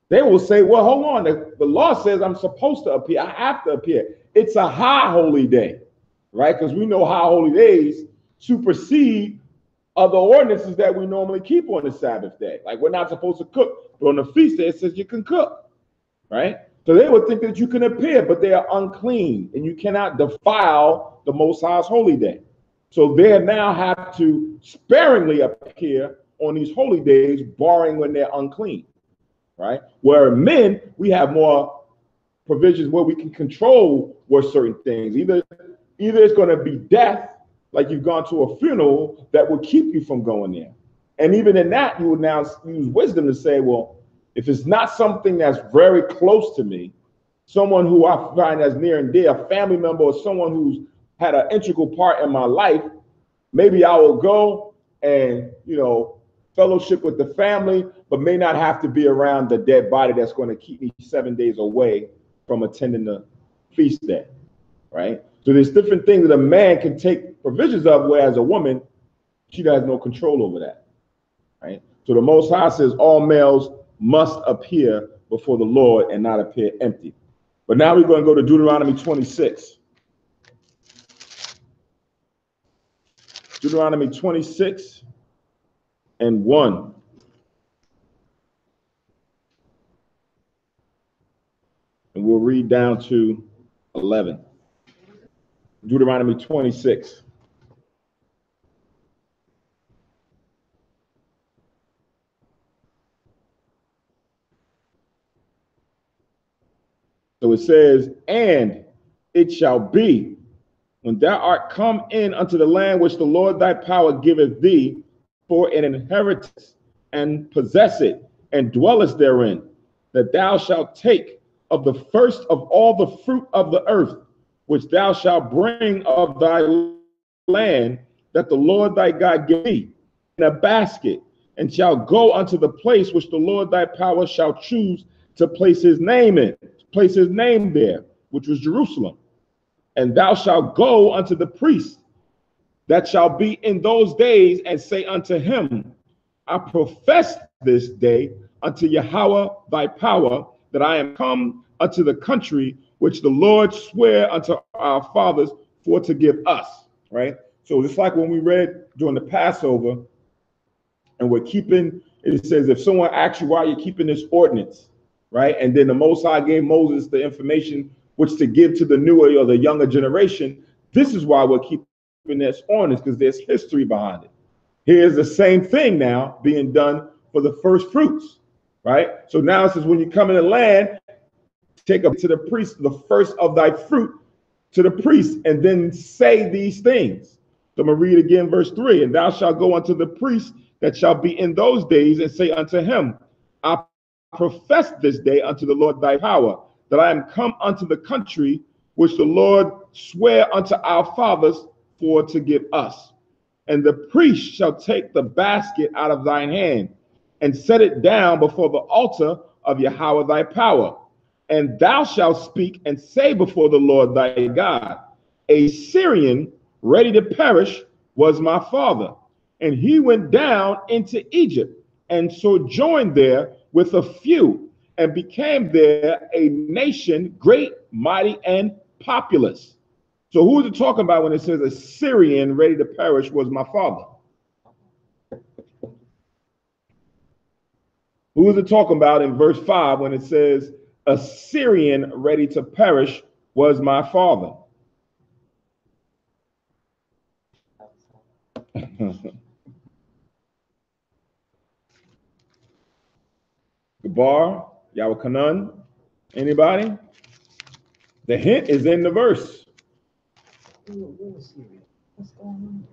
they will say, well, hold on, the law says I'm supposed to appear, I have to appear. It's a high holy day, right? Because we know high holy days supersede other ordinances that we normally keep on the Sabbath day. Like we're not supposed to cook, but on the feast day it says you can cook, right? So they would think that you can appear, but they are unclean and you cannot defile the Most High's holy day. So they now have to sparingly appear on these holy days, barring when they're unclean, right? Where men, we have more provisions where we can control what certain things. Either it's going to be death, like you've gone to a funeral, that will keep you from going there. And even in that, you would now use wisdom to say, well, if it's not something that's very close to me, someone who I find as near and dear, a family member or someone who's had an integral part in my life, maybe I will go and, fellowship with the family, but may not have to be around the dead body that's going to keep me 7 days away from attending the feast day, right? So there's different things that a man can take provisions of, whereas a woman, she has no control over that, right? So the Most High says all males must appear before the Lord and not appear empty. But now we're going to go to Deuteronomy 26. Deuteronomy 26 and 1. And we'll read down to 11. Deuteronomy 26. So it says, and it shall be, when thou art come in unto the land which the Lord thy power giveth thee for an inheritance, and possess it, and dwellest therein, that thou shalt take of the first of all the fruit of the earth, which thou shalt bring of thy land, that the Lord thy God gave thee, in a basket, and shall go unto the place which the Lord thy power shall choose to place his name in, place his name there, which was Jerusalem. And thou shalt go unto the priest that shall be in those days, and say unto him, I profess this day unto Yahweh thy power, that I am come unto the country which the Lord sware unto our fathers for to give us. Right? So it's like when we read during the Passover, and we're keeping, it says, if someone asks you why you're keeping this ordinance, right? And then the Most High gave Moses the information which to give to the newer or the younger generation. This is why we're keeping this ordinance, because there's history behind it. Here's the same thing now being done for the first fruits, right? So now it says, when you come in the land, take up to the priest the first of thy fruit to the priest, and then say these things. So I'm gonna read again verse 3. And thou shalt go unto the priest that shall be in those days, and say unto him, I profess this day unto the Lord thy power, that I am come unto the country which the Lord sware unto our fathers for to give us. And the priest shall take the basket out of thine hand, and set it down before the altar of Yahweh thy power. And thou shalt speak and say before the Lord thy God, a Syrian ready to perish was my father, and he went down into Egypt, and sojourned there with a few, and became there a nation great, mighty, and populous. So who is it talking about when it says a Syrian ready to perish was my father? Who is it talking about in verse 5 when it says a Syrian ready to perish was my father? Gabar, Yahweh Kanan, anybody? The hint is in the verse. What's going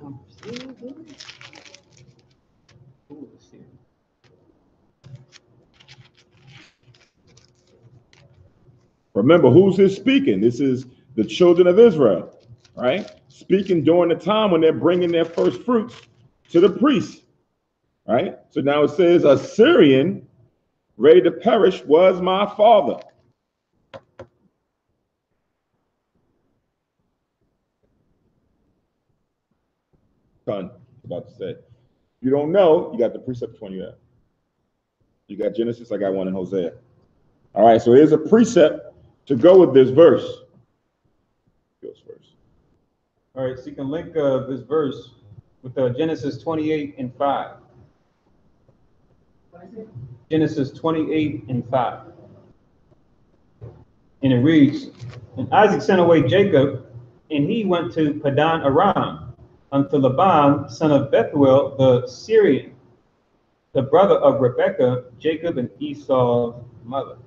on? Remember, who's this speaking? This is the children of Israel, right? Speaking during the time when they're bringing their first fruits to the priest, right? So now it says, a Syrian ready to perish was my father. Son, about to say. If you don't know, you got the precept 20 there. You got Genesis, I got one in Hosea. All right, so here's a precept to go with this verse. Goes first. All right, so you can link this verse with Genesis 28 and 5. Genesis 28 and 5. And it reads, and Isaac sent away Jacob, and he went to Padan Aram, unto Laban, son of Bethuel the Syrian, the brother of Rebekah, Jacob and Esau's mother.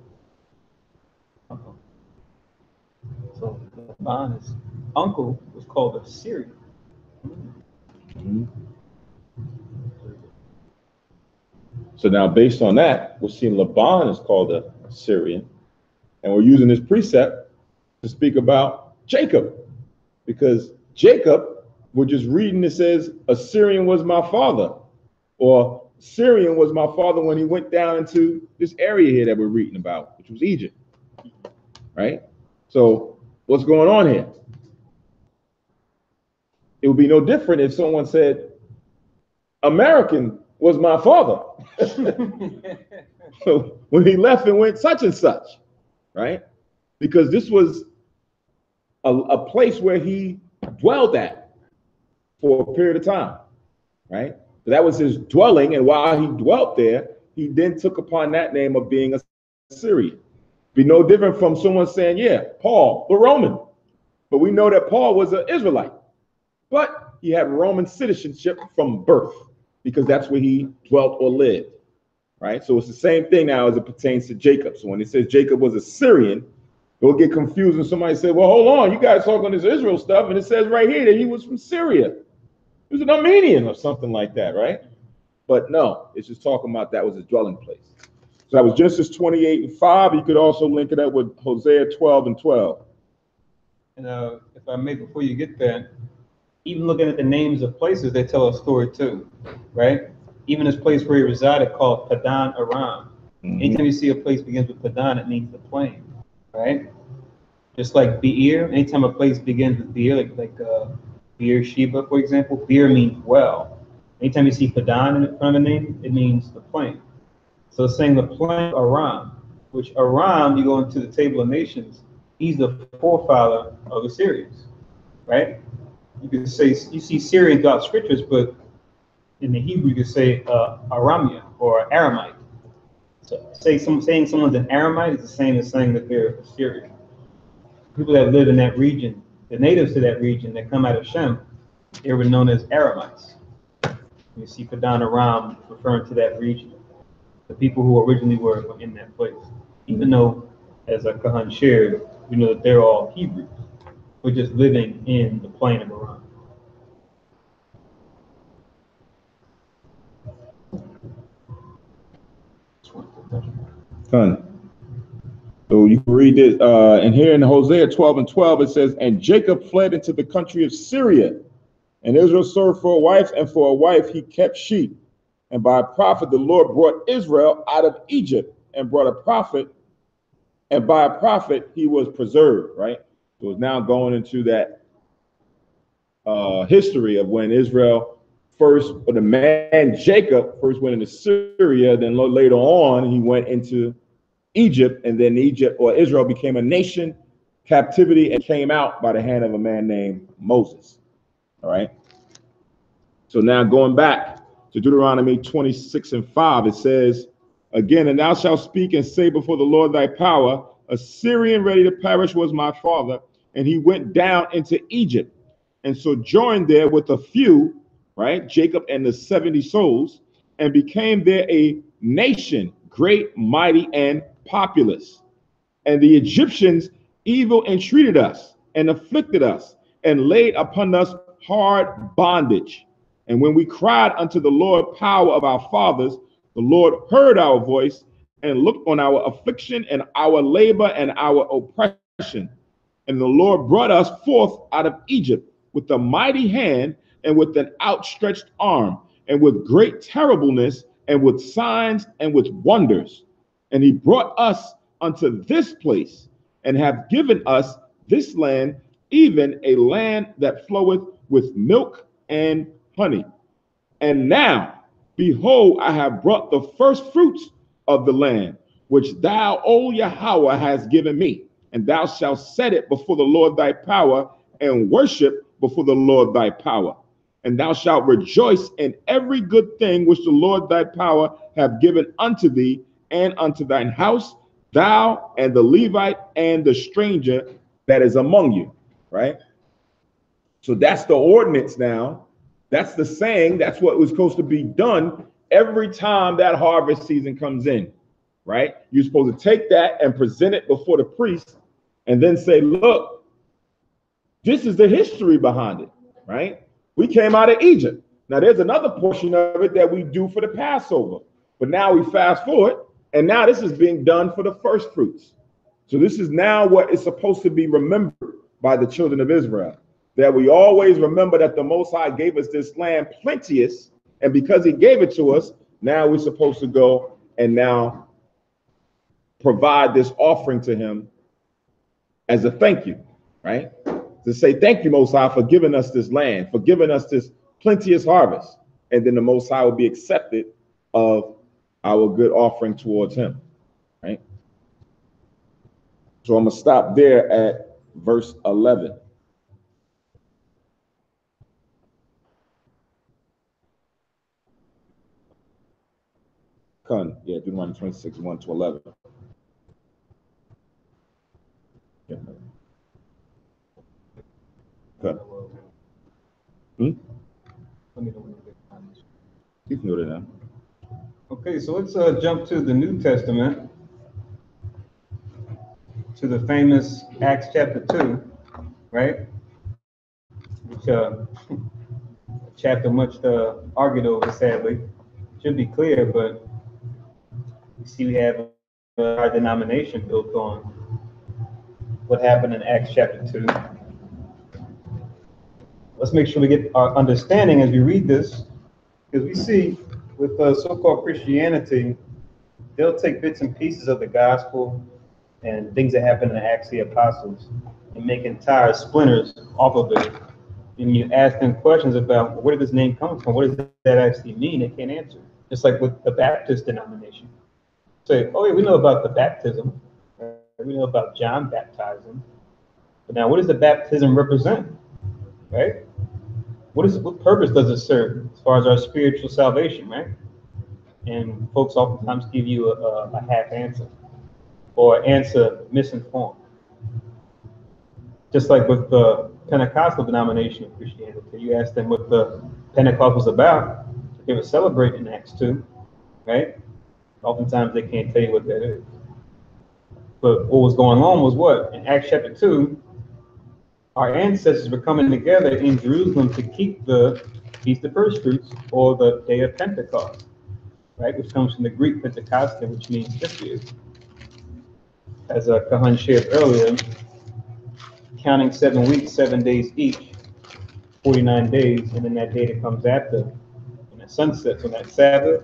So Laban's uncle was called a Syrian. Mm-hmm. So now, based on that, we're seeing Laban is called a Syrian, and we're using this precept to speak about Jacob, because Jacob, we're just reading, it says, a Syrian was my father, or Syrian was my father when he went down into this area here that we're reading about, which was Egypt, right? So what's going on here? It would be no different if someone said, American was my father. So when he left and went such and such, right? Because this was a place where he dwelled at for a period of time, right? So that was his dwelling, and while he dwelt there, he then took upon that name of being a Syrian. Be no different from someone saying, yeah, Paul, the Roman. But we know that Paul was an Israelite, but he had Roman citizenship from birth because that's where he dwelt or lived, right? So it's the same thing now as it pertains to Jacob. So when it says Jacob was a Syrian, it'll get confused when somebody says, well, hold on, you guys talking this Israel stuff, and it says right here that he was from Syria. He was an Armenian or something like that, right? But no, it's just talking about that was his dwelling place. So that was Genesis 28:5. You could also link it up with Hosea 12:12. And if I may, before you get there, even looking at the names of places, they tell a story too, right? Even this place where he resided called Padan Aram. Anytime you see a place begins with Padan, it means the plain, right? Just like Beer, anytime a place begins with Beer, like Beer Sheba, for example, Beer means well. Anytime you see Padan in front of the name, it means the plain. So it's saying the plain Aram, which Aram, you go into the table of nations, he's the forefather of the Syrians, right? You can say, you see Syrian throughout scriptures, but in the Hebrew, you could say Aramia or Aramite. So saying someone's an Aramite is the same as saying that they're Syrian. People that live in that region, the natives to that region that come out of Shem, they were known as Aramites. You see Padan Aram referring to that region, the people who originally were in that place. Even though, as Kahan shared, we know that they're all Hebrews. We're just living in the plain of Aram. Done. So you can read it, and here in Hosea 12:12, it says, and Jacob fled into the country of Syria, and Israel served for a wife, and for a wife he kept sheep. And by a prophet, the Lord brought Israel out of Egypt and brought a prophet, and by a prophet he was preserved, right? So it's now going into that history of when Israel first, or the man Jacob first went into Syria, then later on he went into Egypt, and then Egypt or Israel became a nation, captivity, and came out by the hand of a man named Moses. All right. So now going back to Deuteronomy 26:5, it says, again, and thou shalt speak and say before the Lord thy power, a Syrian ready to perish was my father, and he went down into Egypt and sojourned there with a few, right, Jacob and the 70 souls, and became there a nation, great, mighty, and populous. And the Egyptians evil entreated us and afflicted us and laid upon us hard bondage. And when we cried unto the Lord power of our fathers, the Lord heard our voice and looked on our affliction and our labor and our oppression. And the Lord brought us forth out of Egypt with a mighty hand and with an outstretched arm and with great terribleness and with signs and with wonders. And he brought us unto this place and have given us this land, even a land that floweth with milk and honey. And now, behold, I have brought the first fruits of the land, which thou, O Yahweh, hast given me. And thou shalt set it before the Lord thy power and worship before the Lord thy power. And thou shalt rejoice in every good thing which the Lord thy power have given unto thee and unto thine house, thou and the Levite and the stranger that is among you, right? So that's the ordinance now. That's the saying. That's what was supposed to be done every time that harvest season comes in, right? You're supposed to take that and present it before the priest and then say, look, this is the history behind it, right? We came out of Egypt. Now there's another portion of it that we do for the Passover, but now we fast forward, and now this is being done for the first fruits. So this is now what is supposed to be remembered by the children of Israel, that we always remember that the Most High gave us this land plenteous, and because he gave it to us, now we're supposed to go and now provide this offering to him as a thank you, right? To say thank you, Most High, for giving us this land, for giving us this plenteous harvest. And then the Most High will be accepted of our good offering towards him, right? So I'm going to stop there at verse 11. Deuteronomy 26, 1 to 11. Yeah. You can go there now. Okay, so let's jump to the New Testament, to the famous Acts chapter 2, right? Which chapter much argued over, sadly. Should be clear, but you see we have our denomination built on what happened in Acts chapter 2. Let's make sure we get our understanding as we read this, because we see with so-called Christianity, they'll take bits and pieces of the gospel and things that happen in the Acts of the Apostles and make entire splinters off of it. And you ask them questions about, well, where did this name come from? What does that actually mean? They can't answer. Just like with the Baptist denomination. Say, oh yeah, we know about the baptism. We know about John baptizing. But now what does the baptism represent? Right? What purpose does it serve as far as our spiritual salvation, right? And folks oftentimes give you a half answer or answer misinformed. Just like with the Pentecostal denomination of Christianity, you ask them what the Pentecost was about, they were celebrating Acts 2, right? Oftentimes they can't tell you what that is. But what was going on was what? In Acts chapter 2, our ancestors were coming together in Jerusalem to keep the Feast of Firstfruits, or the Day of Pentecost, right? Which comes from the Greek Pentecoste, which means 50. As Kahan shared earlier, counting 7 weeks, 7 days each, 49 days, and then that day that comes after, when the sun sets on that Sabbath,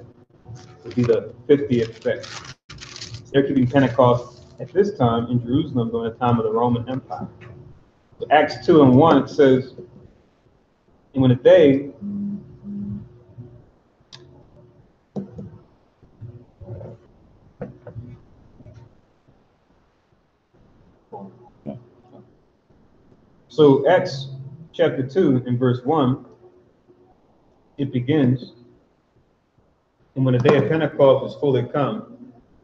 would be the 50th day. So they're keeping Pentecost at this time in Jerusalem during the time of the Roman Empire. So Acts 2 and 1, it says, and when the day So Acts chapter 2 and verse 1, it begins, and when the day of Pentecost was fully come,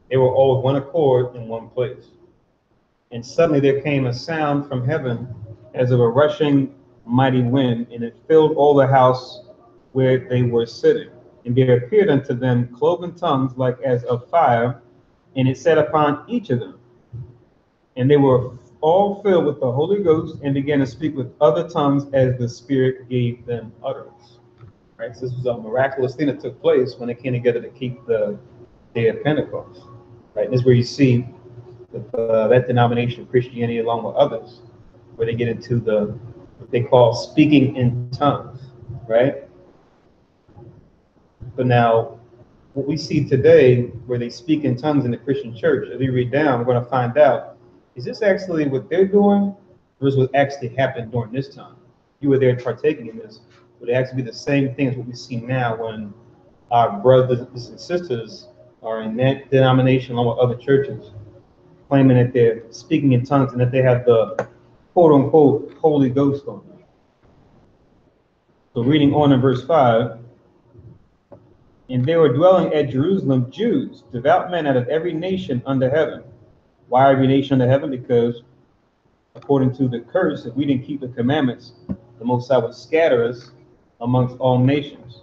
they were all with one accord in one place. And suddenly there came a sound from heaven as of a rushing mighty wind, and it filled all the house where they were sitting. And there appeared unto them cloven tongues like as of fire, and it sat upon each of them. And they were all filled with the Holy Ghost and began to speak with other tongues as the Spirit gave them utterance. Right? So this was a miraculous thing that took place when they came together to keep the Day of Pentecost. Right? And this is where you see that denomination of Christianity, along with others, where they get into what they call speaking in tongues. Right? But now, what we see today, where they speak in tongues in the Christian church, as we read down, we're going to find out, is this actually what they're doing, or is what actually happened during this time? You were there partaking in this. Would it actually be the same thing as what we see now when our brothers and sisters are in that denomination along with other churches, claiming that they're speaking in tongues and that they have the quote-unquote Holy Ghost on them? So reading on in verse 5, and they were dwelling at Jerusalem Jews, devout men out of every nation under heaven. Why every nation under heaven? Because according to the curse, if we didn't keep the commandments, the Most High would scatter us amongst all nations,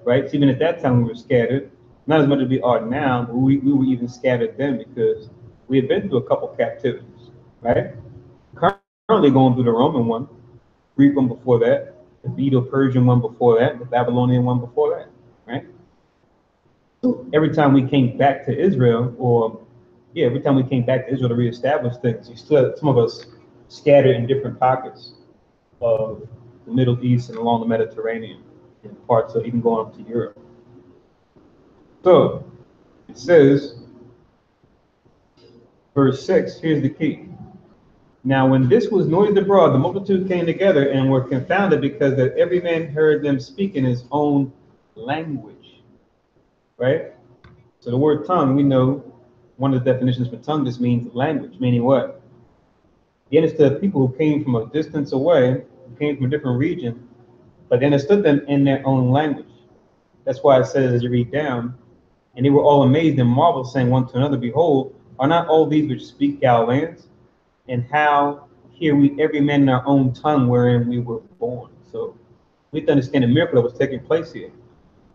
right? So even at that time we were scattered, not as much as we are now, but we were even scattered then because we had been through a couple captivities, right? Currently going through the Roman one, Greek one before that, the Medo-Persian one before that, the Babylonian one before that, right? So every time we came back to Israel, every time we came back to Israel to reestablish things, you still had some of us scattered in different pockets of the Middle East and along the Mediterranean, and parts of even going up to Europe. So it says, verse 6, here's the key. Now, when this was noised abroad, the multitude came together and were confounded because that every man heard them speak in his own language. Right? So the word tongue, we know one of the definitions for tongue just means language, meaning what? They understood people who came from a distance away, who came from a different region, but they understood them in their own language. That's why it says, as you read down, and they were all amazed and marveled, saying one to another, Behold, are not all these which speak Galileans? And how hear we every man in our own tongue wherein we were born? So we have to understand the miracle that was taking place here. It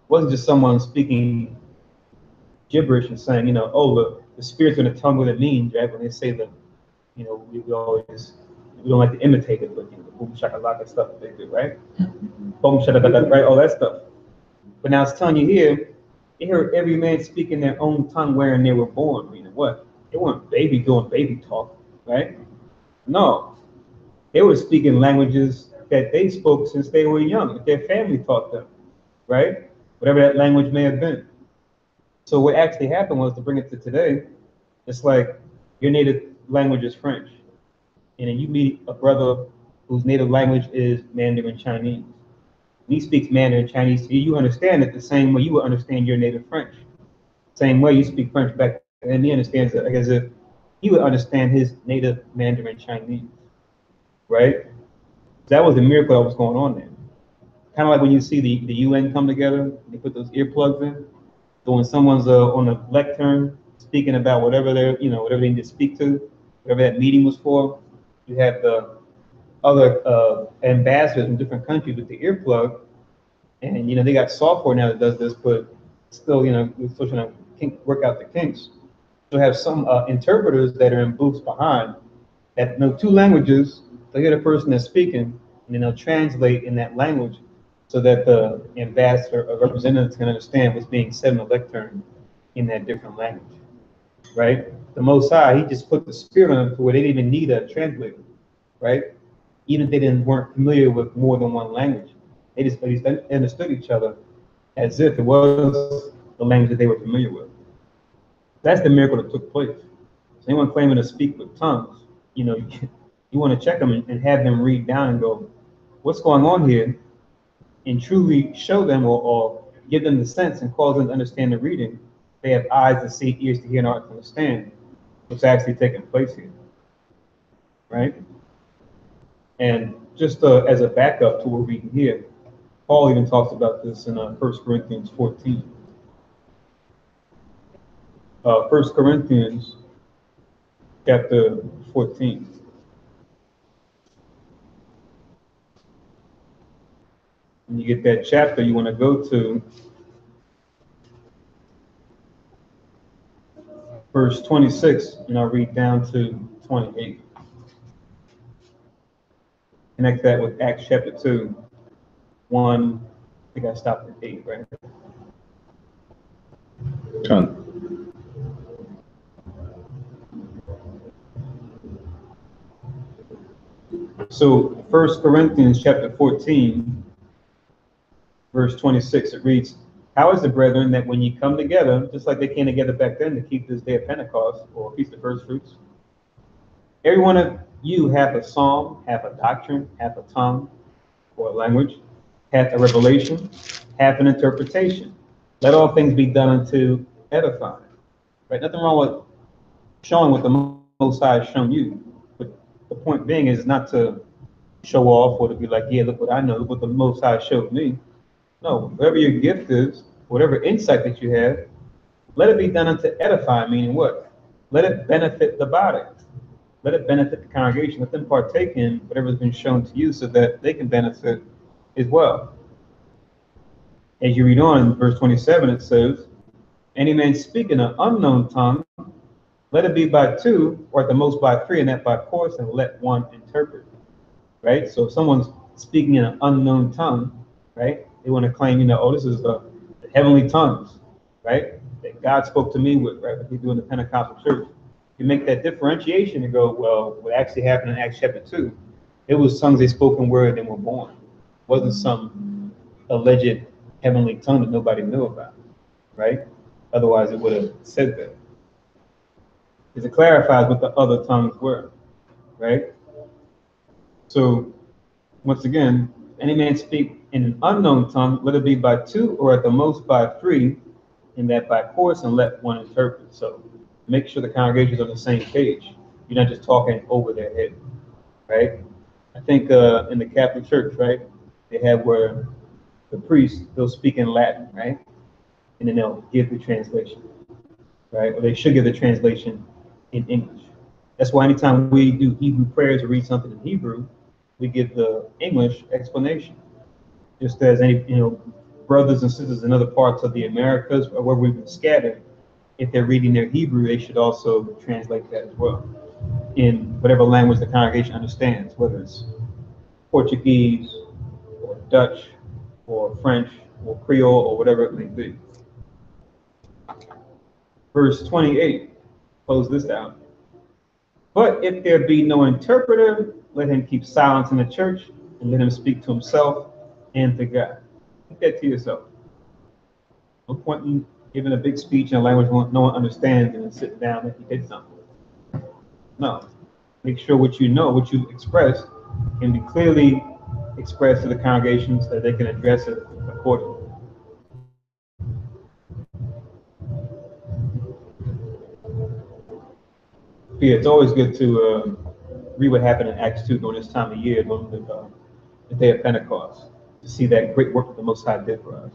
wasn't just someone speaking gibberish and saying, oh, the Spirit's going to tell me what it means, right? When they say that, we always, we don't like to imitate it, but, the boom shakalaka stuff that they do, right? Boom shakalaka, right? All that stuff. But now it's telling you here, they heard every man speaking their own tongue wherein they were born. Meaning what? They weren't baby doing baby talk, right? No. They were speaking languages that they spoke since they were young, that their family taught them, right? Whatever that language may have been. So what actually happened was, to bring it to today, it's like your native language is French. And then you meet a brother whose native language is Mandarin Chinese. When he speaks Mandarin Chinese to you, you understand it the same way you would understand your native French. Same way you speak French back, and he understands it like as if he would understand his native Mandarin Chinese, right? That was the miracle that was going on there. Kind of like when you see the UN come together, they put those earplugs in. So when someone's on a lectern speaking about whatever whatever they need to speak to, whatever that meeting was for, you have the other ambassadors from different countries with the earplug, and they got software now that does this, but still, we're still trying to work out the kinks. So have some interpreters that are in booths behind that know two languages. They hear the person that's speaking, and then they'll translate in that language so that the ambassador or representatives can understand what's being said in the lectern in that different language, right? The Most High, He just put the Spirit on them to where they didn't even need a translator, right? Even if they weren't familiar with more than one language, they just understood each other as if it was the language that they were familiar with. That's the miracle that took place. So anyone claiming to speak with tongues, you want to check them and have them read down and go, what's going on here? And truly show them or give them the sense and cause them to understand the reading. They have eyes to see, ears to hear, and heart to understand what's actually taking place here, right? And just as a backup to what we're reading here, Paul even talks about this in 1 Corinthians 14. 1 Corinthians chapter 14. When you get that chapter, you want to go to verse 26, and I'll read down to 28. Connect that with Acts chapter 2, 1, I think I stopped at 8, right? Tongue. So 1 Corinthians chapter 14, verse 26, it reads, How is it, brethren, that when you come together, just like they came together back then to keep this day of Pentecost, or Feast of Firstfruits, every one of you hath a psalm, hath a doctrine, hath a tongue, or a language, hath a revelation, hath an interpretation. Let all things be done unto edifying. Right? Nothing wrong with showing what the Most High has shown you. But the point being is not to show off or to be like, yeah, look what I know, look what the Most High showed me. No, whatever your gift is, whatever insight that you have, let it be done unto edify, meaning what? Let it benefit the body. Let it benefit the congregation. Let them partake in whatever has been shown to you so that they can benefit as well. As you read on in verse 27, it says, Any man speaking an unknown tongue, let it be by two, or at the most by three, and that by course, and let one interpret. Right? So if someone's speaking in an unknown tongue, right? They want to claim, oh, this is the heavenly tongues, right? That God spoke to me with, right? Like we do in the Pentecostal church. You make that differentiation and go, well, what actually happened in Acts chapter 2, it was tongues they spoke in word and were born. It wasn't some alleged heavenly tongue that nobody knew about, right? Otherwise, it would have said that. Because it clarifies what the other tongues were. right? So once again, any man speak in an unknown tongue, let it be by two or at the most by three, and that by course, and let one interpret. So make sure the congregation is on the same page. You're not just talking over their head, right? I think in the Catholic Church, right, they have where the priest, they'll speak in Latin, right? And then they'll give the translation, right? Or they should give the translation in English. That's why anytime we do Hebrew prayers or read something in Hebrew, we give the English explanation. Just as any, brothers and sisters in other parts of the Americas or where we've been scattered, if they're reading their Hebrew, they should also translate that as well in whatever language the congregation understands, whether it's Portuguese or Dutch or French or Creole or whatever it may be. Verse 28, close this out. But if there be no interpreter, let him keep silence in the church and let him speak to himself and to God. Think that to yourself. No point in giving a big speech in a language no one understands and then sitting down like you did something. No. Make sure what you know, what you express, can be clearly expressed to the congregation so that they can address it accordingly. Yeah, it's always good to read what happened in Acts 2 during this time of year, during the day of Pentecost, to see that great work that the Most High did for us,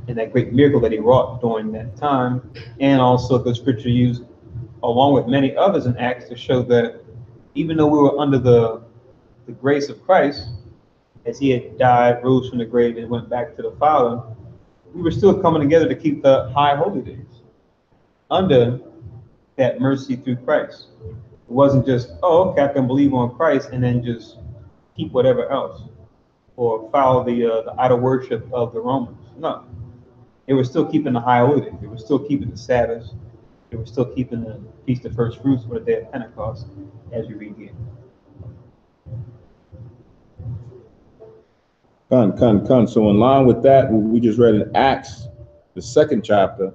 and that great miracle that He wrought during that time, and also the scripture used along with many others in Acts to show that even though we were under the grace of Christ, as He had died, rose from the grave, and went back to the Father, we were still coming together to keep the high holy days under that mercy through Christ. It wasn't just, oh, okay, I can believe on Christ and then just keep whatever else or follow the idol worship of the Romans. No, they were still keeping the high holy days. They were still keeping the Sabbath. They were still keeping the Feast of Firstfruits for the day of Pentecost, as you read here. So in line with that, what we just read in Acts, the 2nd chapter,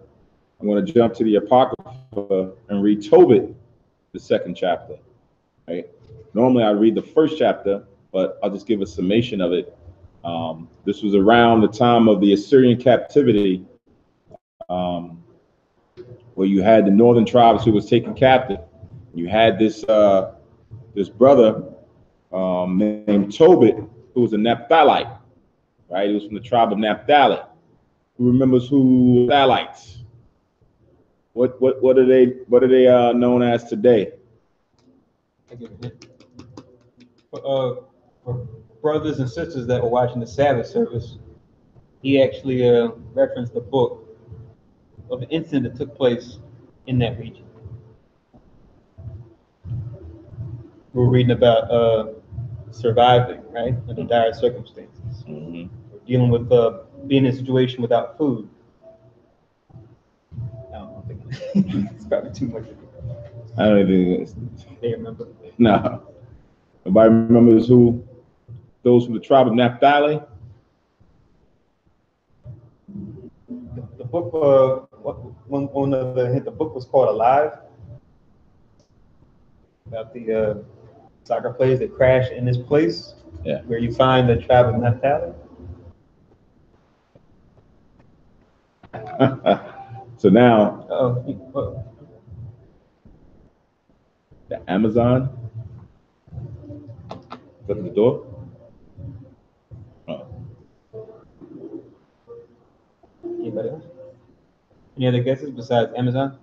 I'm going to jump to the Apocrypha and read Tobit, the 2nd chapter. Right? Normally I read the 1st chapter, but I'll just give a summation of it. This was around the time of the Assyrian captivity, where you had the northern tribes who was taken captive. You had this brother named Tobit, who was a Naphthalite, right? He was from the tribe of Naphtali. Who remembers who Naphtalites? What are they known as today? For brothers and sisters that were watching the Sabbath service, he actually referenced the book of an incident that took place in that region. We're reading about surviving, right, under dire circumstances. Mm-hmm. We're dealing with being in a situation without food. I don't think it's probably too much. I don't even. They remember. No. Nobody remembers who? Those from the tribe of Naphtali? The book, one of the book was called Alive, about the soccer players that crashed in this place, Yeah. where you find the tribe of Naphtali. So now, Oh, the Amazon. Is that the door? Oh. anybody else? Any other guesses besides Amazon?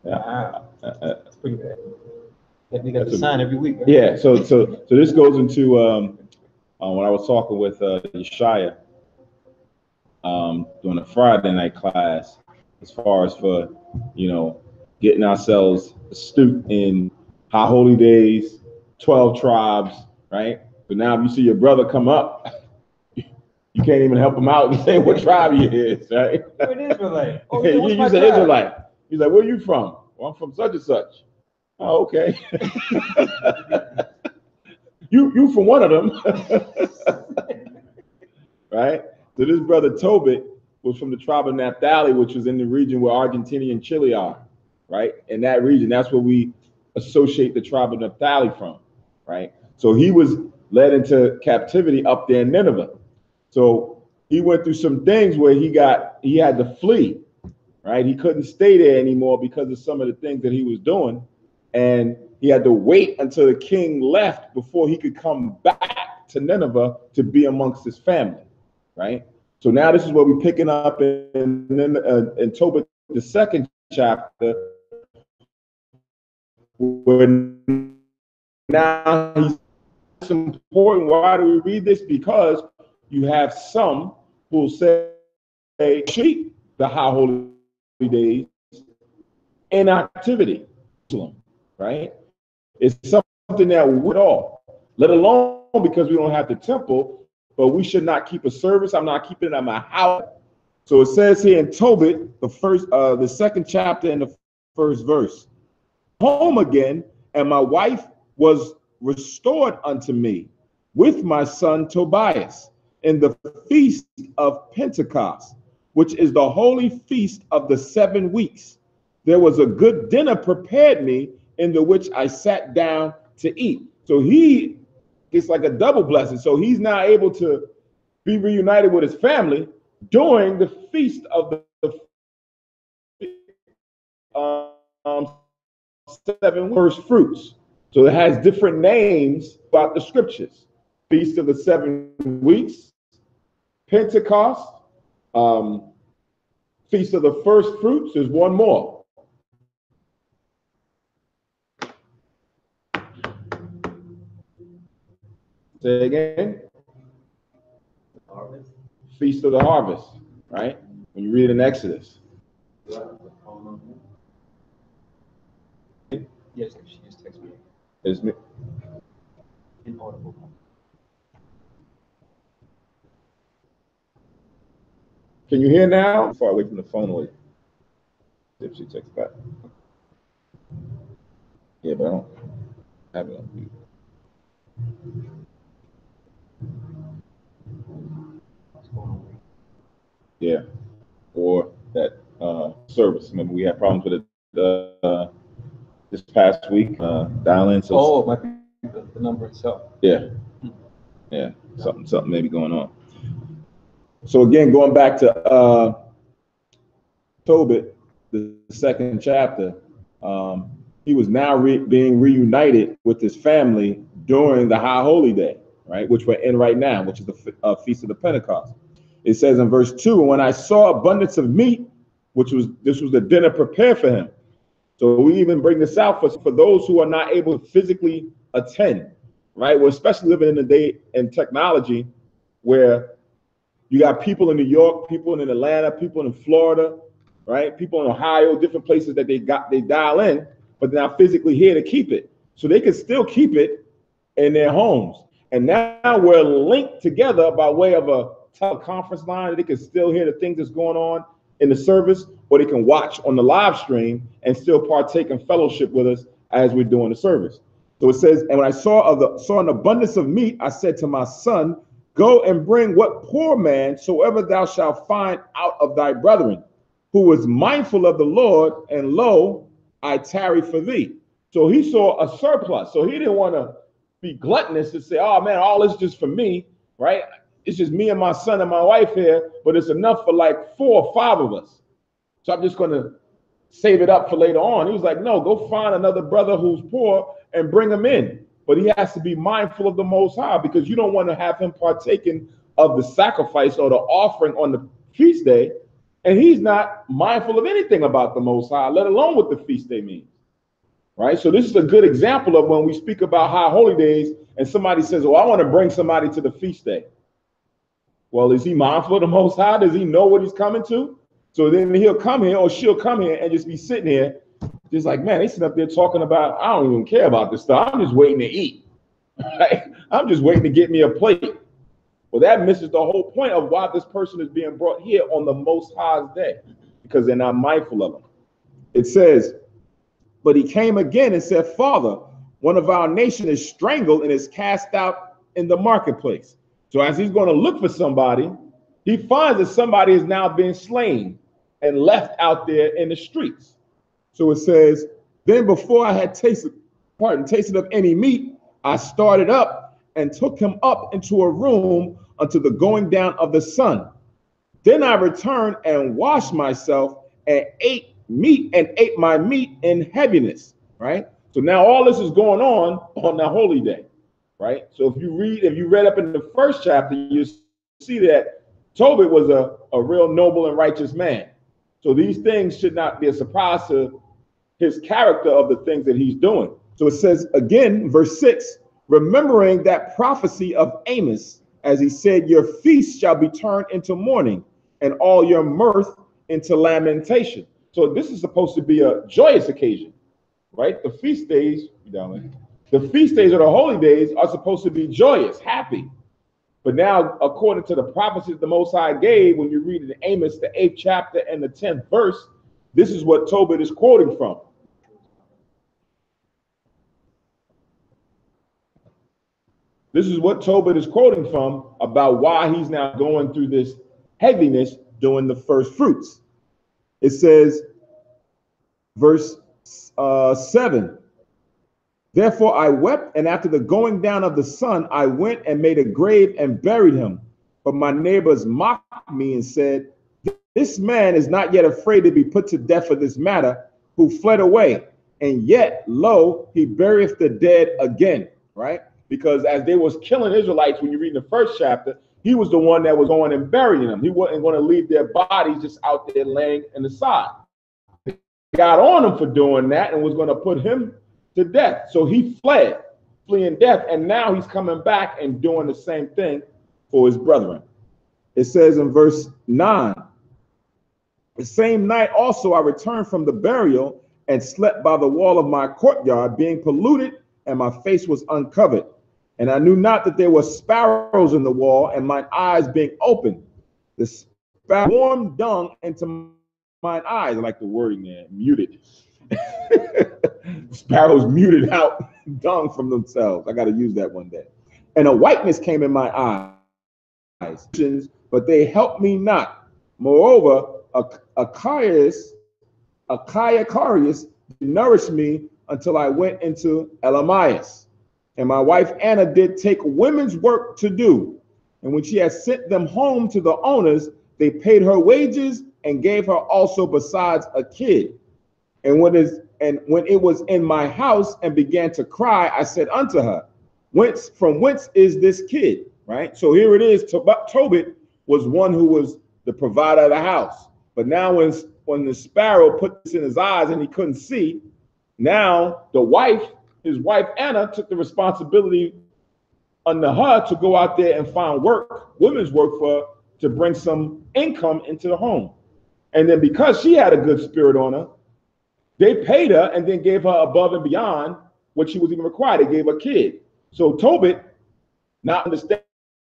Yeah. That's pretty bad. We got That's the sign every week. Right? Yeah. So this goes into when I was talking with Yeshaya during a Friday night class, as far as for getting ourselves astute in high holy days, 12 tribes, right? But now if you see your brother come up, you can't even help him out and say what tribe he is, right? You're an Israelite. Oh, Yeah, what's you my say tribe? Israelite. He's like, where are you from? Well, I'm from such and such. Oh, okay. you from one of them. Right? So this brother Tobit was from the tribe of Naphtali, which was in the region where Argentina and Chile are. right? In that region, that's where we associate the tribe of Naphtali from, right? So he was led into captivity up there in Nineveh. So he went through some things where he had to flee, right? He couldn't stay there anymore because of some of the things that he was doing. And he had to wait until the king left before he could come back to Nineveh to be amongst his family, right? So now this is what we're picking up in Tobit, the second chapter, where now it's important. Why do we read this? Because you have some who will say, treat the high holy days in activity, right? It's something that we all, let alone because we don't have the temple, but we should not keep a service. I'm not keeping it at my house. So it says here in Tobit, the second chapter and the first verse, home again, and my wife was restored unto me with my son Tobias in the feast of Pentecost, which is the holy feast of the 7 weeks. There was a good dinner prepared me, in the which I sat down to eat. So he gets like a double blessing. So he's now able to be reunited with his family during the feast of the 7 first fruits. So it has different names about the scriptures. Feast of the 7 weeks, Pentecost, Feast of the first fruits. There's one more. Say again. Harvest. Feast of the harvest, right? When you read in Exodus. Yes, she just texted me. It's me. Inaudible. Can you hear now? Far away from the phone away. If she texts back. Yeah, but I don't have it on mute. Yeah, or that service. Remember, we had problems with it this past week. Dial-in. So it might be the number itself. Yeah, yeah, something maybe going on. So again, going back to Tobit, the second chapter, he was now being reunited with his family during the High Holy Day, right, which we're in right now, which is the Feast of the Pentecost. It says in verse 2, when I saw abundance of meat, this was the dinner prepared for him. So we even bring this out for those who are not able to physically attend, right? We're especially living in a day in technology where you got people in New York, people in Atlanta, people in Florida, right? People in Ohio, different places that they dial in, but they're not physically here to keep it. So they can still keep it in their homes. And now we're linked together by way of a teleconference line. They can still hear the things that's going on in the service, or they can watch on the live stream and still partake in fellowship with us as we're doing the service. So it says, and when I saw an abundance of meat, I said to my son, go and bring what poor man soever thou shalt find out of thy brethren, who was mindful of the Lord, and lo, I tarry for thee. So he saw a surplus. So he didn't want to be gluttonous to say, oh man, all this is just for me, right? It's just me and my son and my wife here, but it's enough for like 4 or 5 of us. So I'm just going to save it up for later on. He was like, no, go find another brother who's poor and bring him in. But he has to be mindful of the Most High, because you don't want to have him partaking of the sacrifice or the offering on the feast day, and he's not mindful of anything about the Most High, let alone what the feast day means. Right? So this is a good example of when we speak about high holy days and somebody says, well, I want to bring somebody to the feast day. Well, is he mindful of the Most High? Does he know what he's coming to? So then he'll come here, or she'll come here and just be sitting here, just like, man, they sit up there talking about, I don't even care about this stuff. I'm just waiting to eat. Right? I'm just waiting to get me a plate. Well, that misses the whole point of why this person is being brought here on the Most High's day, because they're not mindful of him. It says, but he came again and said, Father, one of our nation is strangled and is cast out in the marketplace. So as he's going to look for somebody, he finds that somebody is now being slain and left out there in the streets. So it says, then before I had tasted of any meat, I started up and took him up into a room unto the going down of the sun. Then I returned and washed myself and ate my meat in heaviness, right? So now all this is going on the holy day, right? So if you read up in the first chapter, you see that Tobit was a real noble and righteous man. So these things should not be a surprise to his character of the things that he's doing. So it says again, verse 6, remembering that prophecy of Amos, as he said, your feast shall be turned into mourning and all your mirth into lamentation. So this is supposed to be a joyous occasion, right? The feast days or the holy days are supposed to be joyous, happy. But now, according to the prophecies the Most High gave, when you read in Amos, the 8th chapter and the 10th verse, this is what Tobit is quoting from. This is what Tobit is quoting from about why he's now going through this heaviness during the first fruits. It says, verse 7, therefore I wept, and after the going down of the sun, I went and made a grave and buried him. But my neighbors mocked me and said, this man is not yet afraid to be put to death for this matter, who fled away. And yet, lo, he burieth the dead again, right? Because as they was killing Israelites, when you read the first chapter, he was the one that was going and burying them. He wasn't going to leave their bodies just out there laying in the side. Got on him for doing that and was going to put him to death. So he fled, fleeing death, and now he's coming back and doing the same thing for his brethren. It says in verse 9, the same night also I returned from the burial and slept by the wall of my courtyard, being polluted, and my face was uncovered. And I knew not that there were sparrows in the wall, and mine eyes being opened. The sparrow warm dung into mine eyes. I like the wording there, muted. Sparrows muted out dung from themselves. I got to use that one day. And a whiteness came in my eyes, but they helped me not. Moreover, Achaicarius nourished me until I went into Elamias. And my wife Anna did take women's work to do. And when she had sent them home to the owners, they paid her wages and gave her also besides a kid. And when it was in my house and began to cry, I said unto her, from whence is this kid? Right? So here it is. Tobit was one who was the provider of the house. But now when the sparrow put this in his eyes and he couldn't see, now his wife Anna took the responsibility under her to go out there and find work, women's work to bring some income into the home. And then because she had a good spirit on her, they paid her and then gave her above and beyond what she was even required. They gave her a kid. So Tobit, not understanding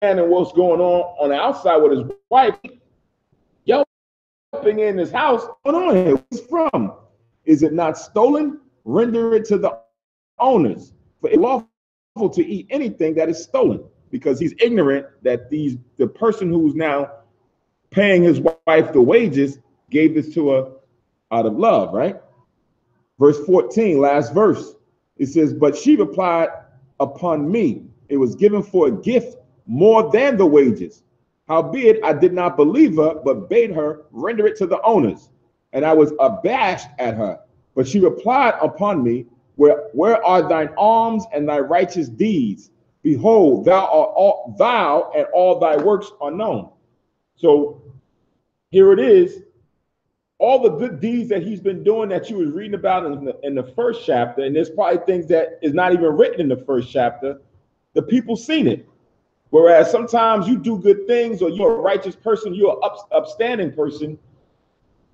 what's going on the outside with his wife, yelping in his house, what's going on here? What's it from? Is it not stolen? Render it to the owners. For it's lawful to eat anything that is stolen, because he's ignorant that the person who's now paying his wife the wages gave this to her out of love, right? Verse 14, last verse, it says, but she replied upon me, it was given for a gift more than the wages. Howbeit I did not believe her, but bade her render it to the owners. And I was abashed at her. But she replied upon me, where are thine alms and thy righteous deeds? Behold, thou and all thy works are known. So here it is. All the good deeds that he's been doing that you was reading about in the first chapter, and there's probably things that is not even written in the first chapter, the people seen it. Whereas sometimes you do good things, or you're a righteous person, you're an upstanding person,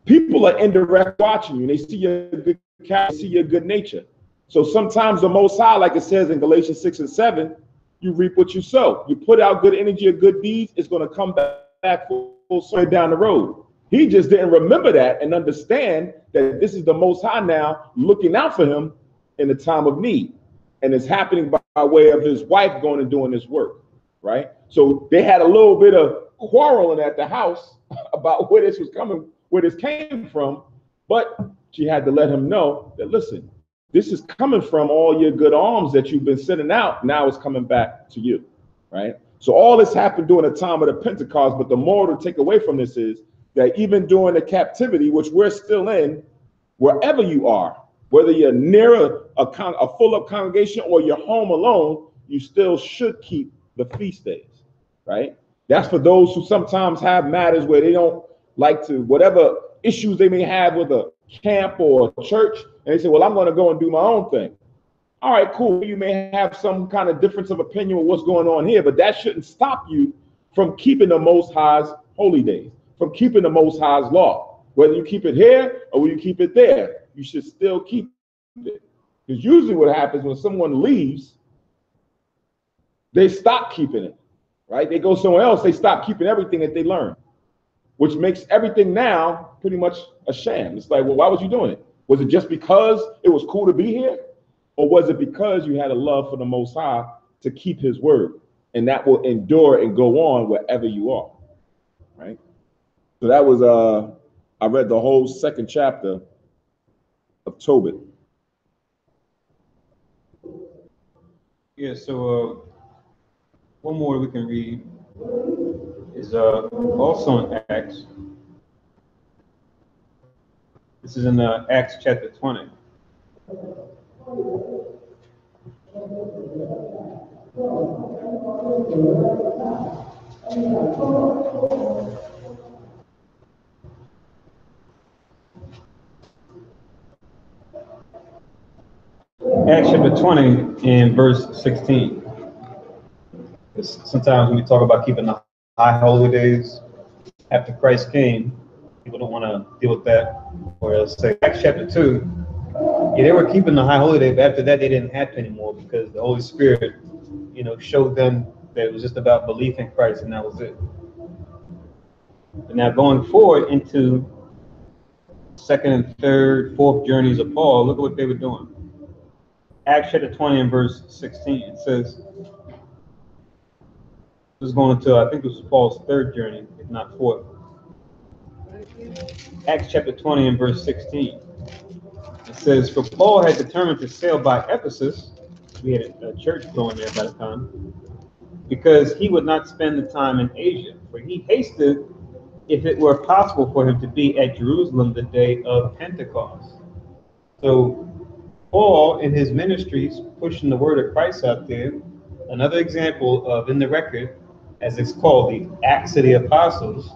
people are indirect watching you. They see your good character, see your good nature. So sometimes the Most High, like it says in Galatians 6 and 7, you reap what you sow. You put out good energy or good deeds, it's going to come back full circle down the road. He just didn't remember that and understand that this is the Most High now looking out for him in the time of need. And it's happening by way of his wife going and doing this work, right? So they had a little bit of quarreling at the house about where this was coming, where this came from. But she had to let him know that, listen, this is coming from all your good alms that you've been sending out. Now it's coming back to you, right? So all this happened during the time of the Pentecost, but the moral to take away from this is that even during the captivity, which we're still in, wherever you are, whether you're near a full-up congregation or you're home alone, you still should keep the feast days, right? That's for those who sometimes have matters where they don't like to, whatever issues they may have with a camp or a church, and they say, well, I'm going to go and do my own thing. All right, cool. You may have some kind of difference of opinion with what's going on here, but that shouldn't stop you from keeping the Most High's holy days, from keeping the Most High's law. Whether you keep it here or whether you keep it there, you should still keep it. Because usually what happens when someone leaves, they stop keeping it, right? They go somewhere else, they stop keeping everything that they learned, which makes everything now pretty much a sham. It's like, well, why was you doing it? Was it just because it was cool to be here? Or was it because you had a love for the Most High to keep his word? And that will endure and go on wherever you are, right? So that was, I read the whole second chapter of Tobit. Yeah, so one more we can read is also in Acts. This is in Acts chapter 20. Acts chapter 20 and verse 16. Sometimes when we talk about keeping the high holy days after Christ came, people don't want to deal with that. Or else say Acts chapter 2, yeah, they were keeping the high holy day, but after that they didn't have to anymore because the Holy Spirit, showed them that it was just about belief in Christ and that was it. But now going forward into second and third, fourth journeys of Paul, look at what they were doing. Acts chapter 20 and verse 16, it says, this is going into, I think this was Paul's third journey, if not fourth. Acts chapter 20 and verse 16. It says, for Paul had determined to sail by Ephesus. We had a church going there by the time. Because he would not spend the time in Asia. For he hasted, if it were possible for him to be at Jerusalem the day of Pentecost. So Paul in his ministries pushing the word of Christ out there. Another example of in the record, as it's called, the Acts of the Apostles,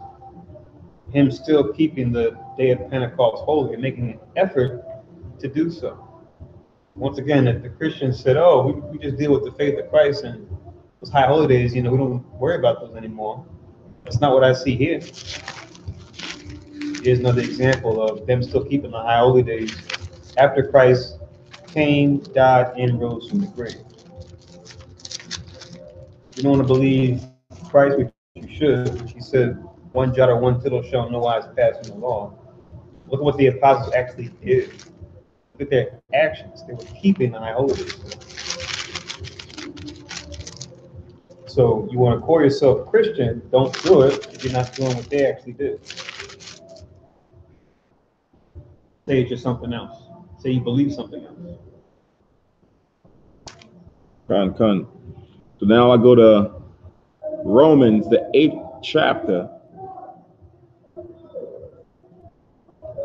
him still keeping the day of Pentecost holy and making an effort to do so. Once again, if the Christians said, oh, we just deal with the faith of Christ and those high holidays, we don't worry about those anymore. That's not what I see here. Here's another example of them still keeping the high holy days after Christ came, died, and rose from the grave. You don't want to believe Christ, which you should, which he said, one jot or one tittle shall no wise pass from the law. Look at what the apostles actually did. Look at their actions. They were keeping the high holy days. So you want to call yourself Christian, don't do it if you're not doing what they actually did. Say it's just something else. Say you believe something else. Con. So now I go to Romans, the 8th chapter.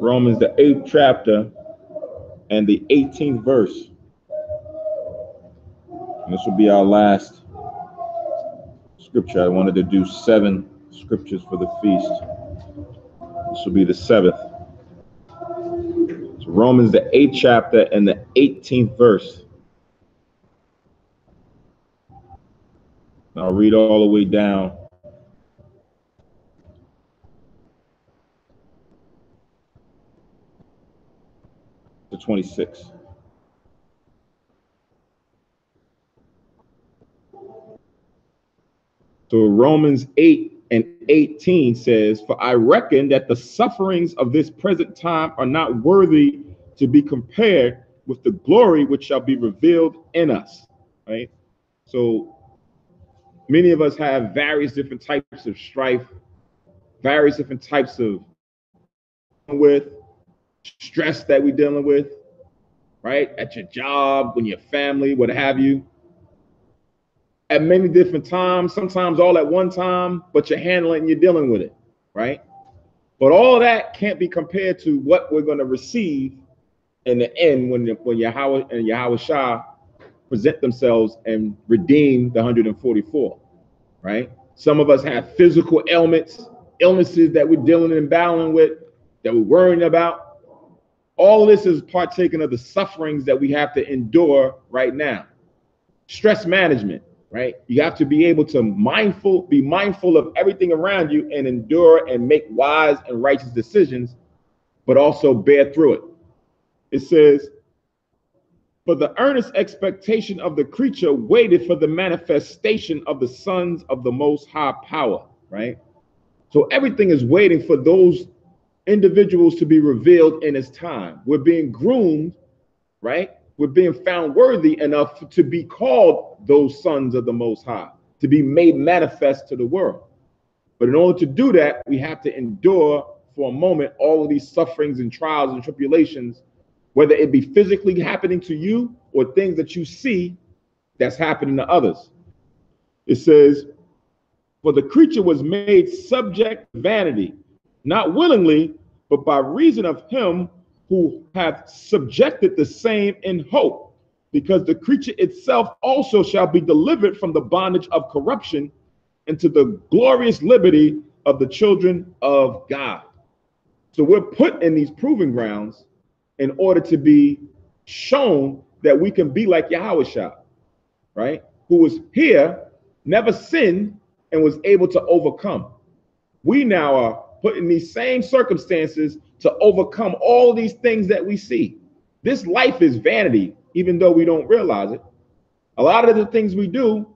Romans, the 8th chapter and the 18th verse. And this will be our last scripture. I wanted to do 7 scriptures for the feast. This will be the 7th. So Romans, the 8th chapter and the 18th verse. I'll read all the way down to 26. So Romans 8 and 18 says, for I reckon that the sufferings of this present time are not worthy to be compared with the glory which shall be revealed in us, right? So many of us have various different types of strife, various different types of with stress that we're dealing with, right? At your job, when your family, what have you. At many different times, sometimes all at one time, but you're handling, you're dealing with it, right? But all of that can't be compared to what we're going to receive in the end when Yahweh and Yahweh Shah present themselves and redeem the 144, right? Some of us have physical illnesses that we're dealing and battling with, that we're worrying about. All of this is partaking of the sufferings that we have to endure right now. Stress management, right? You have to be able to be mindful of everything around you and endure and make wise and righteous decisions, but also bear through it. It says, for the earnest expectation of the creature waited for the manifestation of the sons of the Most High Power, right? So everything is waiting for those individuals to be revealed in its time. We're being groomed, right? We're being found worthy enough to be called those sons of the Most High, to be made manifest to the world. But in order to do that, we have to endure for a moment all of these sufferings and trials and tribulations, whether it be physically happening to you or things that you see that's happening to others. It says, for the creature was made subject to vanity, not willingly, but by reason of him who hath subjected the same in hope, because the creature itself also shall be delivered from the bondage of corruption into the glorious liberty of the children of God. So we're put in these proving grounds in order to be shown that we can be like Yahushua, right? Who was here, never sinned, and was able to overcome. We now are put in these same circumstances to overcome all these things that we see. This life is vanity, even though we don't realize it. A lot of the things we do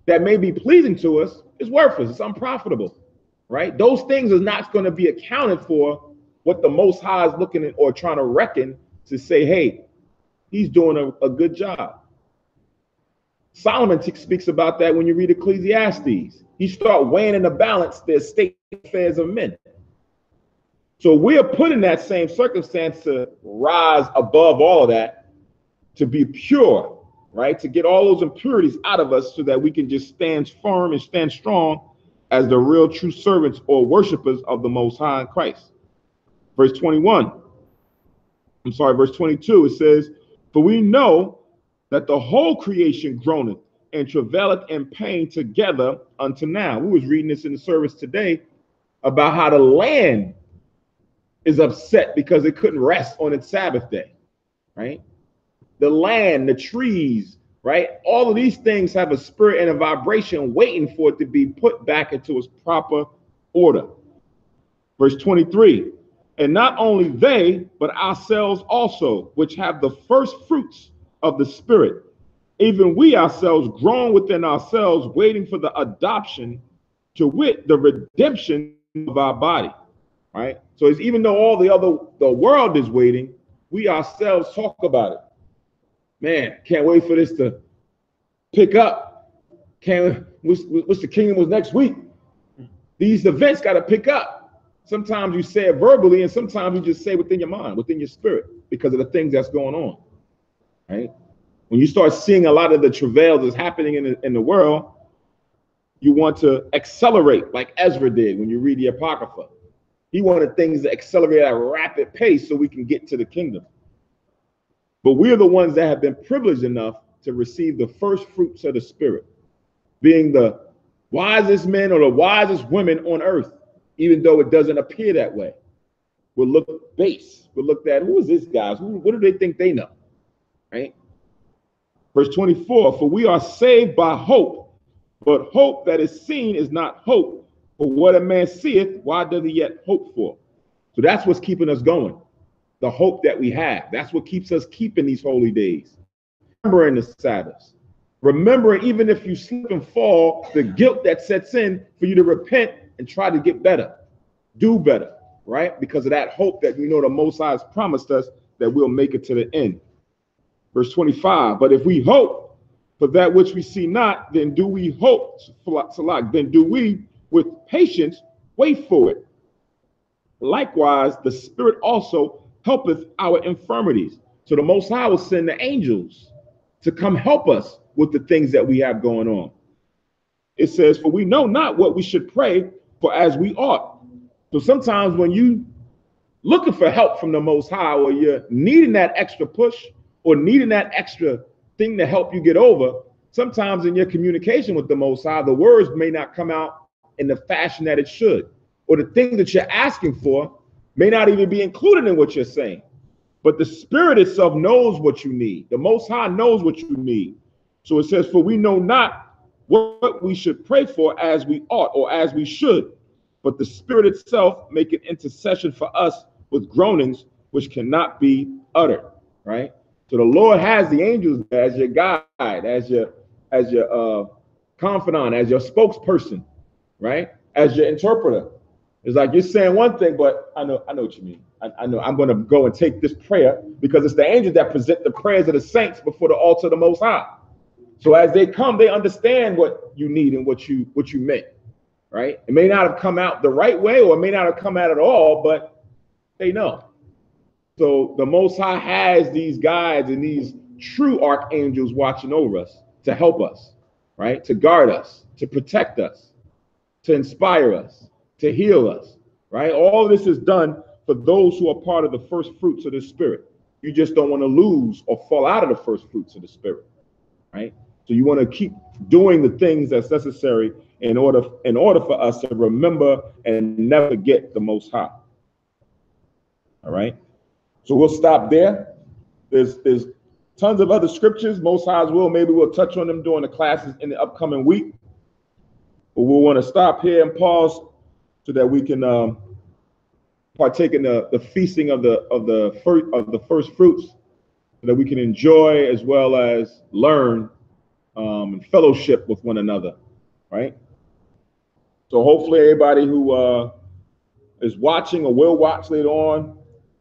that may be pleasing to us is worthless, it's unprofitable, right? Those things is not going to be accounted for what the Most High is looking at or trying to reckon to say, hey, he's doing a good job. Solomon speaks about that when you read Ecclesiastes. He start weighing in the balance the estate affairs of men. So we're put in that same circumstance to rise above all of that, to be pure, right? To get all those impurities out of us so that we can just stand firm and stand strong as the real true servants or worshipers of the Most High in Christ. Verse 22, it says, for we know that the whole creation groaneth and travaileth in pain together unto now. We was reading this in the service today about how the land is upset because it couldn't rest on its Sabbath day, right? The land, the trees, right? All of these things have a spirit and a vibration waiting for it to be put back into its proper order. Verse 23, and not only they, but ourselves also, which have the first fruits of the Spirit, even we ourselves groan within ourselves, waiting for the adoption, to wit, the redemption of our body, right? So it's even though the world is waiting, we ourselves talk about it. Man, can't wait for this to pick up. What's the kingdom was next week? These events got to pick up. Sometimes you say it verbally, and sometimes you just say within your mind, within your spirit, because of the things that's going on, right? When you start seeing a lot of the travail that's happening in the world, you want to accelerate like Ezra did when you read the Apocrypha. He wanted things to accelerate at a rapid pace so we can get to the kingdom. But we're the ones that have been privileged enough to receive the first fruits of the Spirit, being the wisest men or the wisest women on earth, even though it doesn't appear that way. We'll look base. We'll look at, who is this guy? What do they think they know, right? Verse 24, for we are saved by hope, but hope that is seen is not hope. For what a man seeth, why does he yet hope for? So that's what's keeping us going. The hope that we have. That's what keeps us keeping these holy days. Remembering the Sabbaths. Remembering, even if you slip and fall, the guilt that sets in for you to repent and try to get better. Do better, right? Because of that hope that we know the Most High has promised us that we'll make it to the end. Verse 25, but if we hope for that which we see not, then do we hope, then do we with patience wait for it. Likewise, the Spirit also helpeth our infirmities. So the Most High will send the angels to come help us with the things that we have going on. It says, for we know not what we should pray for as we ought. So sometimes when you looking for help from the Most High, or you're needing that extra push or needing that extra thing to help you get over, sometimes in your communication with the Most High, the words may not come out in the fashion that it should, or the thing that you're asking for may not even be included in what you're saying. But the Spirit itself knows what you need. The Most High knows what you need. So it says, for we know not what we should pray for as we ought or as we should, but the Spirit itself make an intercession for us with groanings which cannot be uttered. Right? So the Lord has the angels as your guide, as your confidant, as your spokesperson, right? As your interpreter. It's like you're saying one thing, but I know what you mean. I know I'm going to go and take this prayer, because it's the angels that present the prayers of the saints before the altar of the Most High. So as they come, they understand what you need and what you meant, right? It may not have come out the right way, or it may not have come out at all, but they know. So the Most High has these guides and these true archangels watching over us to help us, right? To guard us, to protect us, to inspire us, to heal us, right? All this is done for those who are part of the first fruits of the Spirit. You just don't want to lose or fall out of the first fruits of the Spirit, right? So you want to keep doing the things that's necessary in order for us to remember and never forget the Most High. All right. So we'll stop there. There's tons of other scriptures. Most High's will, maybe we'll touch on them during the classes in the upcoming week. But we'll want to stop here and pause so that we can partake in the feasting of the first fruits, so that we can enjoy as well as learn and fellowship with one another, right? So hopefully everybody who is watching or will watch later on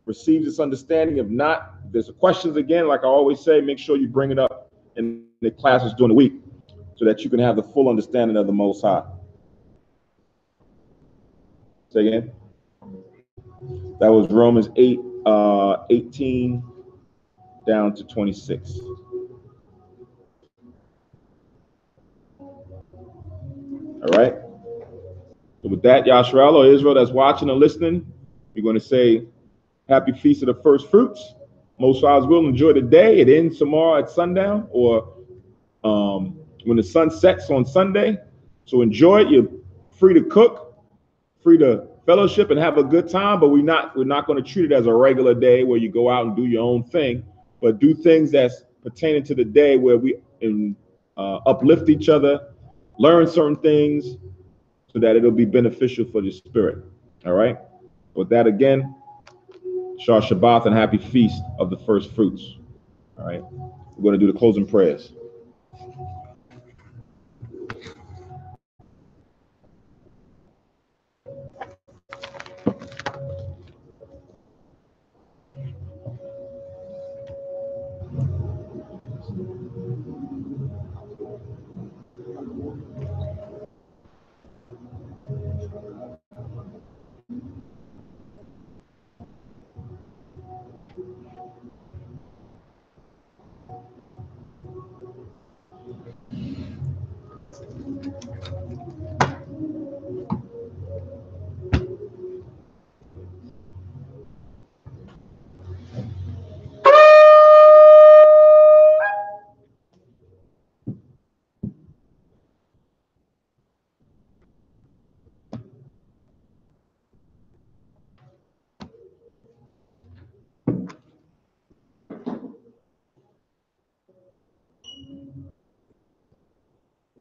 receives this understanding. If not, if there's questions, again, like I always say, make sure you bring it up in the classes during the week so that you can have the full understanding of the Most High. Say again. That was Romans 8, 18 down to 26. All right. So with that, Yashrael or Israel that's watching or listening, you're going to say, happy feast of the first fruits. Most High's will, enjoy the day. It ends tomorrow at sundown, or when the sun sets on Sunday. So enjoy it. You're free to cook, free to fellowship and have a good time, but we're not going to treat it as a regular day where you go out and do your own thing, but do things that's pertaining to the day where we uplift each other, learn certain things so that it'll be beneficial for the spirit. All right. With that, again, Shah Shabbat and happy feast of the first fruits. All right. We're going to do the closing prayers.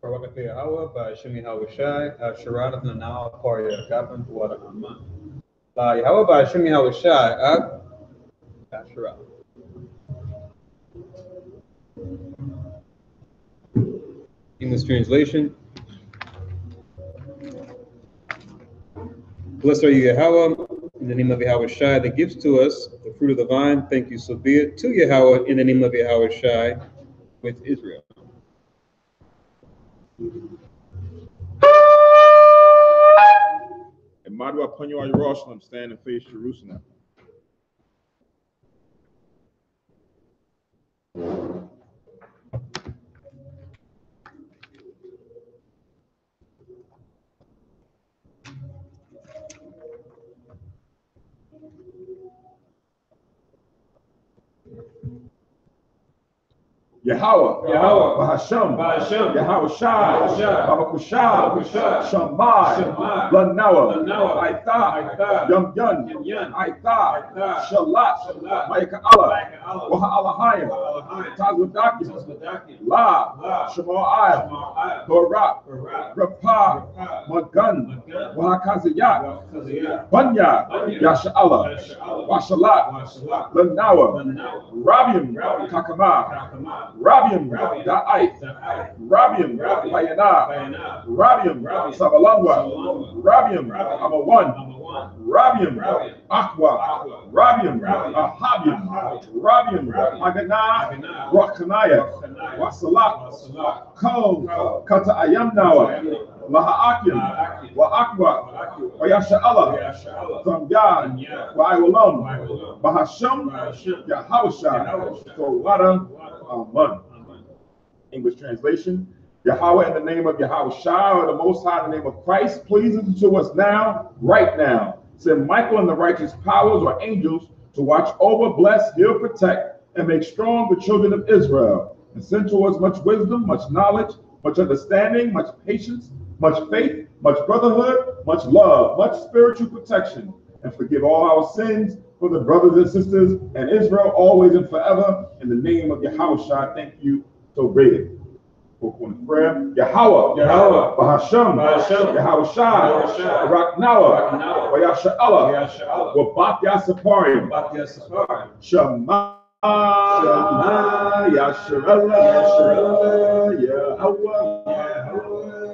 Barakatah Yahweh, Ba'ashim Yahushai, Asherat Nanal Parya, Gapan Tuwada Aman. Yahweh, Ba'ashim Yahushai, Asherat. English translation. Blessed are you, Yahweh, in the name of Yahweh Shai, that gives to us the fruit of the vine. Thank you, so be it. To Yahweh, in the name of Yahweh Shai, with Israel. And Madhu upon you, Jerusalem, stand and face Jerusalem. Yahweh, Yahweh, Bahasham, Bahasham, Yahweh Shai, Shai, Babakushah, Babakushah, Shammai, Shammai, Lanawa, Lanawa, Aitha, Aitha, Yum Yun, Yun, Aitha, Aitha, Shalat, Shalat, Maika Allah, Maika Allah, Waha Alahayim, Alahayim, Tazwadakim, Tazwadakim, La, La, Shemaiah, Shemaiah, Torah, Barak, Rapah, Rapah, Magun, Magun, Waha Kazayat, Kaziyah, Banya, Banya, Yasha'Allah, Yasha'Allah, Washalat, Washalat, Lanawa, Lanawa, Rabiam, Rabiam, Kakama, Kakama, Rabiam, Rabiam, Da'ait, Za'ai, Rabiam, Rabiam, Bayana, Bayana, Rabiam, Rabiam, Sabalangwa, Sabalangwa, Rabiam, Rabiam, Amawan, Amawan, Rabiam, Rabiam, Aqua, Aqua, Rabiam, Rabiam, Ahabiam, Ahabiam, Rabiam, Rabiam, Agana, Agana, Rakanaya, Rakanaya, Wasalat, Wasalat, Ko, Ko, Kata Ayamnawa, Ayamnawa, Lahaakim, Lahaakim, Wa Aqua, Aqua, Wayasha'Allah, Yasha'Allah, from Yad, from Yad, Wa'iwalam, Wa'iwalam, Bahasham, Bahasham, Yahawashai, Yahawashai, Tawada, Aman. Amen. English translation. Yahweh, in the name of Yahweh Shai, or the Most High, in the name of Christ, pleases to us now, right now. Send Michael and the righteous powers or angels to watch over, bless, heal, protect, and make strong the children of Israel. And send to us much wisdom, much knowledge, much understanding, much patience, much faith, much brotherhood, much love, much spiritual protection. And forgive all our sins for the brothers and sisters and Israel always and forever. In the name of Yahweh Shai, thank you. So read it. Corner prayer. Yahweh, Yahweh, Bahasham, Bahasham, Yahweh Shai, Yahweh Shai, Raknawa, Raknawa, Wayasha'Allah, Yasha'Allah, Wabat Yasaparim, Bakia Safari, Shema, Shema, Yasharallah, Yahweh,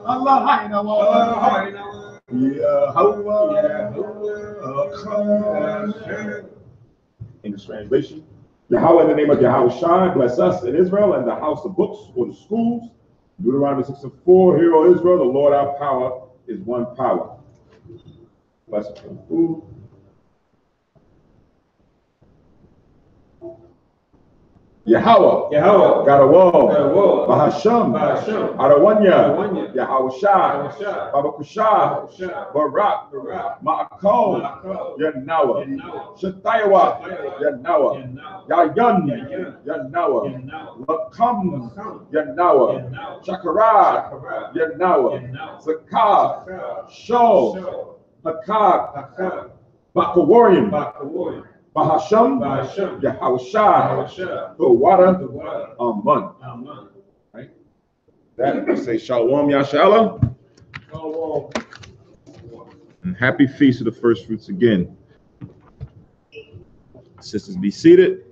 Allah Hainawa, Yahweh. English translation. Yahweh, in the name of Yahweh Shai, bless us in Israel and the house of books or the schools. Deuteronomy 6:4, hear, O Israel, the Lord our power is one power. Bless us for the food. Yahweh, Yahweh, Gadawal, Bahasham, Bahasham, Arawanya, Yahweh Shai, Yahweh Shai, Babakushah, Babakushah, Barak, Barak, Ma'akol, Ma'akol, Yanawa, Yanawa, Shatayawa, Shatayawa, Yanawa, Yanawa, Yayan, Yayan, Yanawa, Yanawa, Lakam, Lakam, Yanawa, Yanawa, Shakara, Shakara, Yanawa, Yanawa, Zakah, Zakah, Shol, Shol, Hakab, Hakab, Bakawarium, Bakawarium, Bahasham, Bahasham, Yahweh Shai, Yahweh Shai, the water, the water, Aman. Amen. Right? That we say Shalom Yashala. Shalom. And happy feast of the first fruits again. Sisters, be seated.